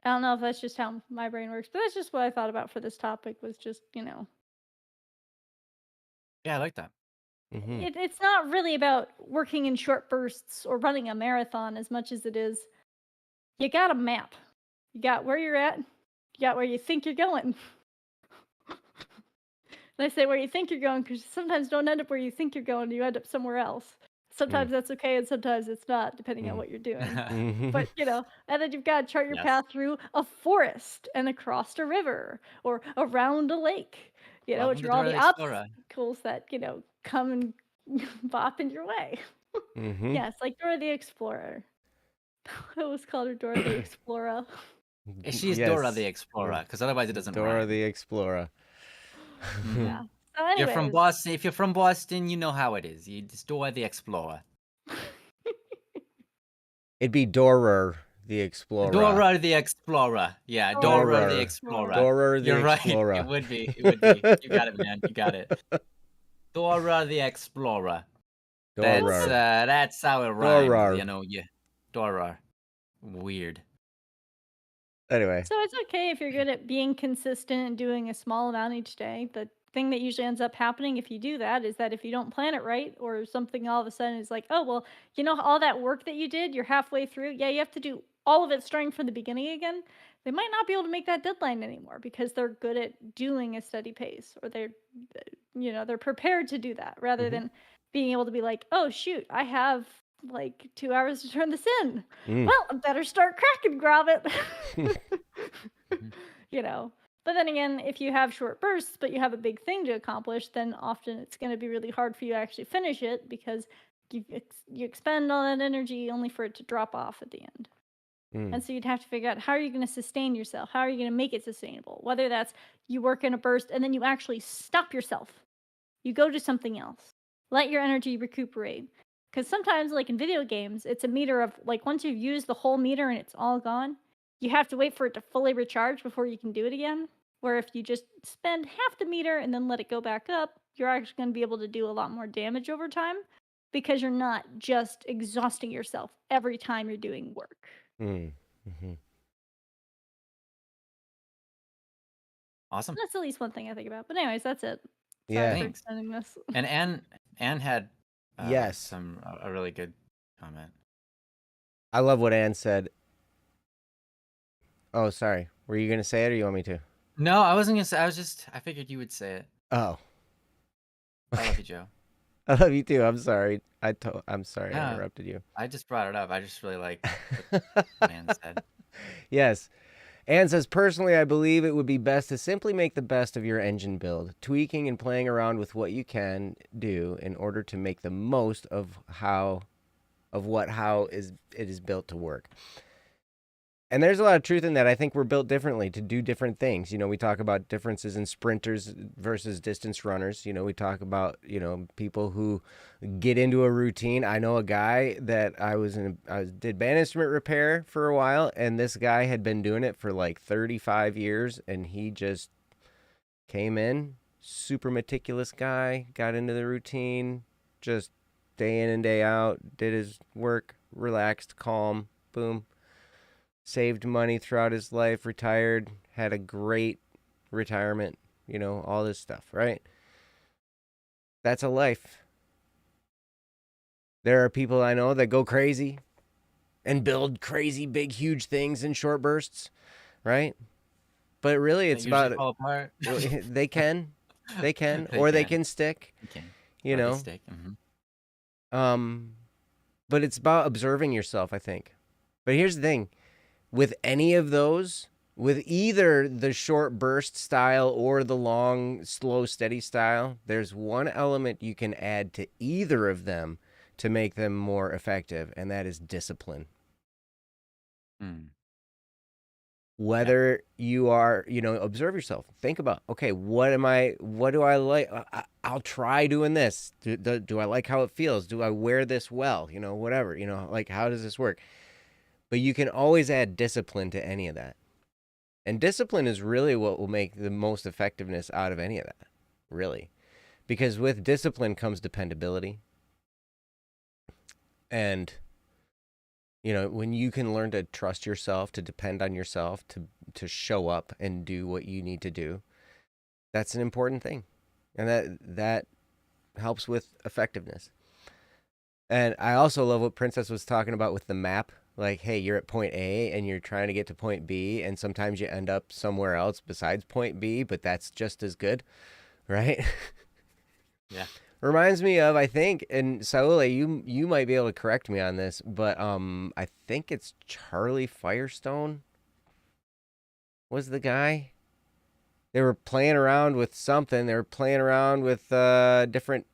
I don't know if that's just how my brain works, but that's just what I thought about for this topic was just, Yeah, I like that. Mm-hmm. it's not really about working in short bursts or running a marathon as much as it is you got a map. You got where you're at, you got where you think you're going. And I say where you think you're going because sometimes don't end up where you think you're going, you end up somewhere else. Sometimes that's okay and sometimes it's not, depending on what you're doing. Mm-hmm. But, and then you've got to chart your Yes. path through a forest and across a river or around a lake, Welcome which to are all Dora the the Explorer. obstacles that, come and bop in your way. Mm-hmm. Yes, like Dora the Explorer. I always called her Dora the Explorer. She's Dora the Explorer, because otherwise it doesn't Dora rhyme. the Explorer. Mhm. Yeah. So You're from anyways, Boston. If you're from Boston, you know how it is. You just Dora the Explorer. It'd be Dorer the Explorer. Dora the Explorer. Yeah, Dora the Dorer. Explorer. Dorer the You're right. Explorer. It would be. It would be. You got it, man. You got it. Dora the Explorer. Dorer. That's how it rhymes. Dorer. You know, yeah. Dora. Weird. Anyway. so it's okay if you're good at being consistent and doing a small amount each day. The thing that usually ends up happening if you do that is that if you don't plan it right or something all of a sudden is like, oh, well, all that work that you did, you're halfway through. Yeah, you have to do all of it starting from the beginning again. They might not be able to make that deadline anymore because they're good at doing a steady pace or they're prepared to do that rather than being able to be like, oh, shoot, I have like 2 hours to turn this in. Well, I better start cracking grab it. But then again, if you have short bursts, but you have a big thing to accomplish, then often it's going to be really hard for you to actually finish it because you expend all that energy only for it to drop off at the end. And so you'd have to figure out how are you going to sustain yourself? How are you going to make it sustainable? Whether that's you work in a burst and then you actually stop yourself. You go to something else. Let your energy recuperate. Because sometimes, like in video games, it's a meter of, like, once you've used the whole meter and it's all gone, you have to wait for it to fully recharge before you can do it again. Where if you just spend half the meter and then let it go back up, you're actually going to be able to do a lot more damage over time because you're not just exhausting yourself every time you're doing work. Awesome. That's at least one thing I think about. But anyways, that's it. Yeah. Sorry for Thanks. extending this. And Anne had Yes. a really good comment. I love what Anne said. Oh, sorry. Were you going to say it or you want me to? No, I wasn't gonna say. I figured you would say it. Oh. I love you, Joe. I love you too. I'm sorry. I'm sorry I Yeah. interrupted you. I just brought it up. I just really like what Anne said. Yes. Anne says, personally, I believe it would be best to simply make the best of your engine build, tweaking and playing around with what you can do in order to make the most of how it is built to work. And there's a lot of truth in that. I think we're built differently to do different things. We talk about differences in sprinters versus distance runners. We talk about, people who get into a routine. I know a guy that I did band instrument repair for a while, and this guy had been doing it for like 35 years, and he just came in, super meticulous guy, got into the routine, just day in and day out, did his work, relaxed, calm, boom. Saved money throughout his life, retired, had a great retirement, all this stuff, right? That's a life. There are people I know that go crazy and build crazy, big, huge things in short bursts, right? But really, it's about fall apart. they can, They or they can. can stick, Okay. you Or they know. stick. Mhm. But it's about observing yourself, I think. But here's the thing. With any of those, with either the short burst style or the long, slow, steady style, there's one element you can add to either of them to make them more effective, and that is discipline. Whether you are, observe yourself. Think about, okay, what do I like? I'll try doing this. Do I like how it feels? Do I wear this well? Whatever, like, how does this work? But you can always add discipline to any of that. And discipline is really what will make the most effectiveness out of any of that, really. Because with discipline comes dependability. And You know, when you can learn to trust yourself, to depend on yourself, to show up and do what you need to do, that's an important thing. And that helps with effectiveness. And I also love what Princess was talking about with the map. Like, hey, you're at point A and you're trying to get to point B, and sometimes you end up somewhere else besides point B, but that's just as good, right? Yeah. Reminds me of, I think, and Saule, you might be able to correct me on this, but I think it's Charlie Firestone was the guy. They were playing around with something. They were playing around with different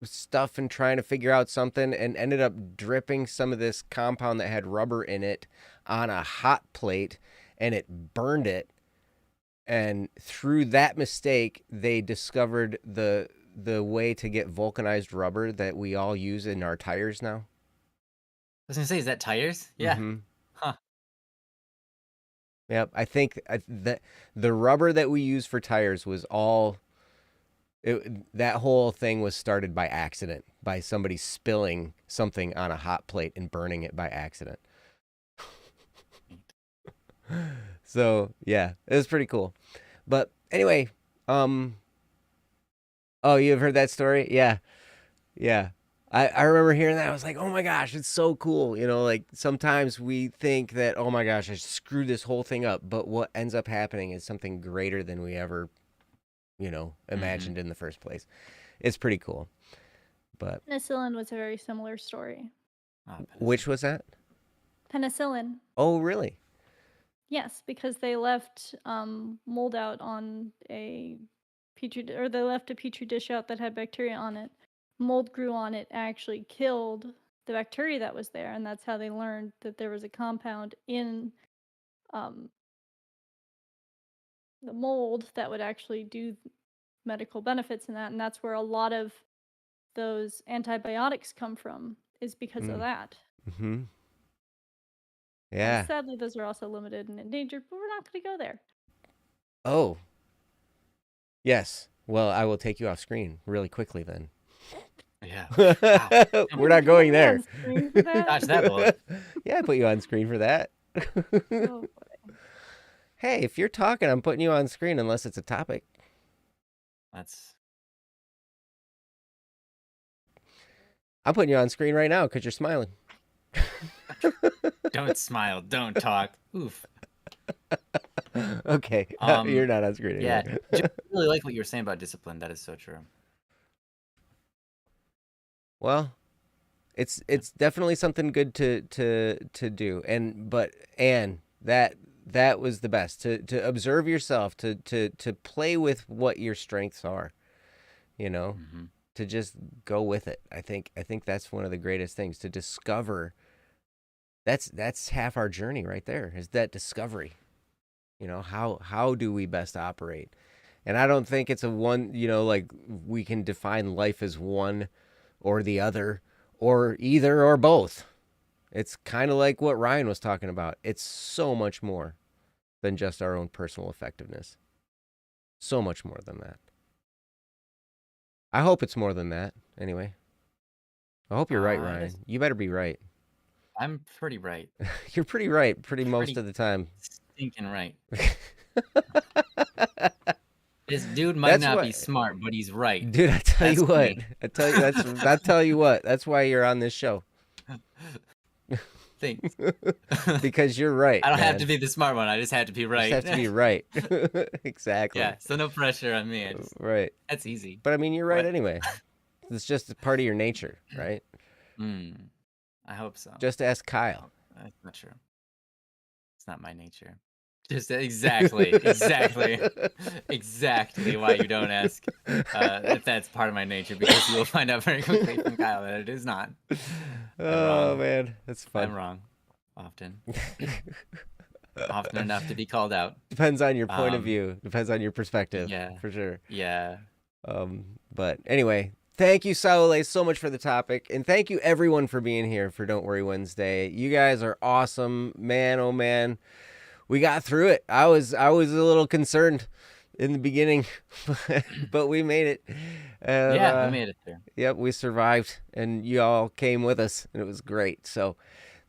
stuff and trying to figure out something, and ended up dripping some of this compound that had rubber in it on a hot plate, and it burned it. And through that mistake, they discovered the way to get vulcanized rubber that we all use in our tires now. I was gonna say, is that tires? Yeah. Mm-hmm. Huh. Yep. I think that the rubber that we use for tires was all. That whole thing was started by accident, by somebody spilling something on a hot plate and burning it by accident. So yeah, it was pretty cool. But anyway, oh, you've heard that story? Yeah. Yeah. I remember hearing that. I was like, oh my gosh, it's so cool. You know, like sometimes we think that, oh my gosh, I screwed this whole thing up. But what ends up happening is something greater than we ever, imagined in the first place. It's pretty cool. But Penicillin was a very similar story. Which was that? Penicillin. Oh, really? Yes, because they left mold out on a they left a petri dish out that had bacteria on it. Mold grew on it, actually killed the bacteria that was there, and that's how they learned that there was a compound in the mold that would actually do medical benefits in that, and that's where a lot of those antibiotics come from, is because of that. Mm-hmm. Yeah. And sadly, those are also limited and endangered, but we're not going to go there. Oh. Yes. Well, I will take you off screen really quickly then. Yeah. Wow. We're not going there. Gosh, that boy. Yeah, I put you on screen for that. Oh, boy. Hey, if you're talking, I'm putting you on screen unless it's a topic. I'm putting you on screen right now because you're smiling. Don't smile. Don't talk. Oof. Okay. You're not on screen anymore. Yeah. I really like what you were saying about discipline. That is so true. Well, it's definitely something good to do. And that was the best. To observe yourself, to play with what your strengths are, to just go with it. I think that's one of the greatest things, to discover. That's half our journey right there, is that discovery. How do we best operate? And I don't think it's a one, like we can define life as one or the other or either or both. It's kind of like what Ryan was talking about. It's so much more than just our own personal effectiveness. So much more than that. I hope it's more than that, anyway. I hope you're right, Ryan. You better be right. I'm pretty right. You're pretty right, most of the time. Stinking right. This dude might not be smart, but he's right. Dude, I tell you what. That's why you're on this show. Thanks. Because you're right. I don't have to be the smart one. I just have to be right. You just have to be right. Exactly. Yeah. So no pressure on me. Right. That's easy. But I mean, you're right anyway. It's just a part of your nature, right? I hope so. Just ask Kyle. That's not true. It's not my nature. Just exactly why you don't ask if that's part of my nature, because you will find out very quickly from Kyle that it is not. Oh man, that's fun. I'm wrong, often enough to be called out. Depends on your point of view. Depends on your perspective. Yeah, for sure. Yeah. But anyway, thank you, Saule, so much for the topic, and thank you everyone for being here for Don't Worry Wednesday. You guys are awesome, man. Oh man. We got through it. I was a little concerned in the beginning, but we made it. Yeah, we made it there. Yep, we survived, and you all came with us, and it was great. So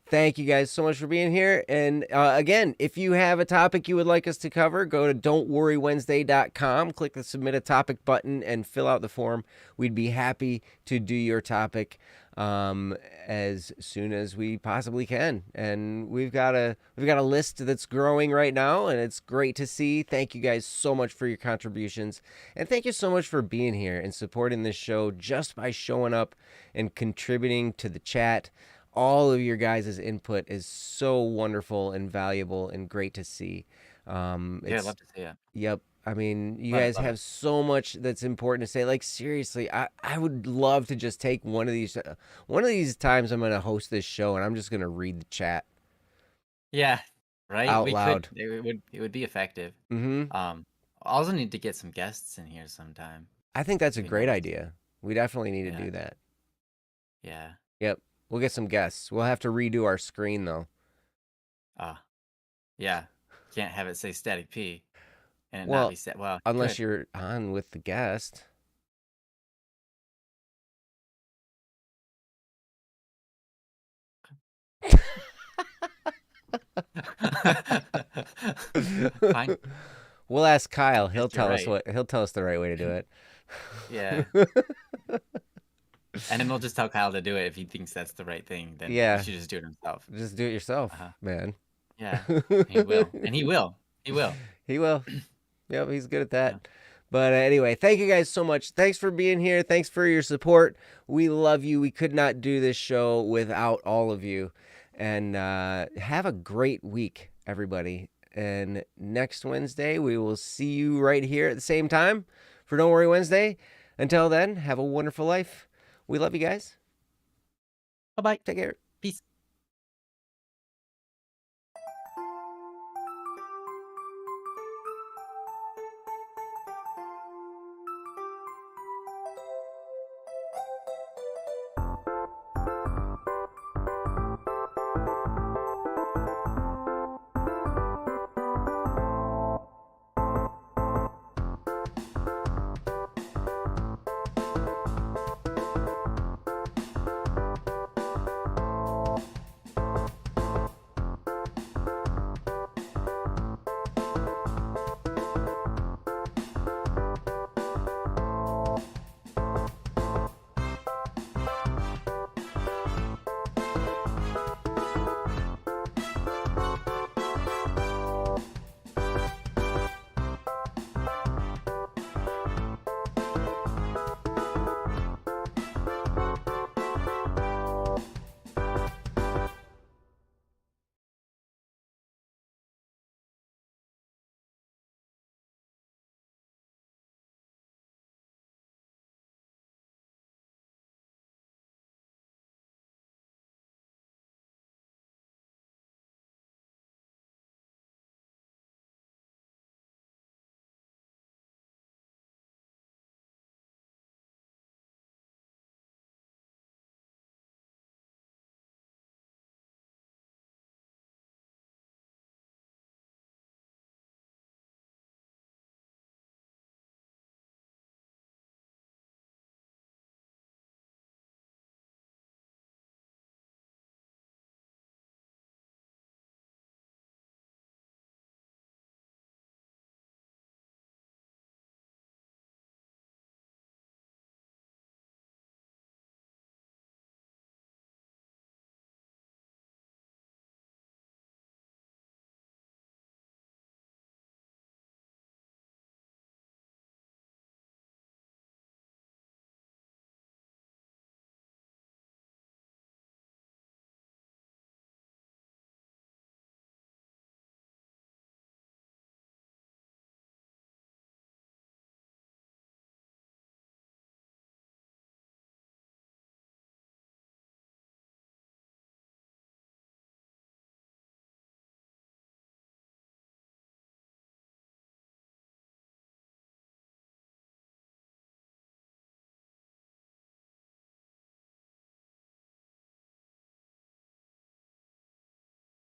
Thank you guys so much for being here. And again, if you have a topic you would like us to cover, go to don'tworrywednesday.com, click the submit a topic button, and fill out the form. We'd be happy to do your topic as soon as we possibly can. And we've got a list that's growing right now, and it's great to see. Thank you guys so much for your contributions, and thank you so much for being here and supporting this show just by showing up and contributing to the chat. All of your guys' input is so wonderful and valuable and great to see. Yeah, I'd love to see it. Yep. I mean, you Love it, guys love have it. so much that's important to say. Like, seriously, I would love to just take one of these times I'm going to host this show and I'm just going to read the chat Yeah, right. out We loud. could. It would be effective. Mm-hmm. Also need to get some guests in here sometime. I think that's a Be great nice. idea. We definitely need to Yeah. do that. Yeah. Yep. We'll get some guests. We'll have to redo our screen, though. Yeah. Can't have it say static P and it Well, not be set. Well, Unless could. you're on with the guest. Fine. We'll ask Kyle. Guess you're right. He'll tell us the right way to do it. Yeah. And then we'll just tell Kyle to do it if he thinks that's the right thing. Then Yeah. he should just do it himself. Just do it yourself, Uh-huh. man. Yeah. He will. And he will. He will. He will. Yep, he's good at that. Yeah. But anyway, thank you guys so much. Thanks for being here. Thanks for your support. We love you. We could not do this show without all of you. And have a great week, everybody. And next Wednesday, we will see you right here at the same time for Don't Worry Wednesday. Until then, have a wonderful life. We love you guys. Bye-bye. Take care.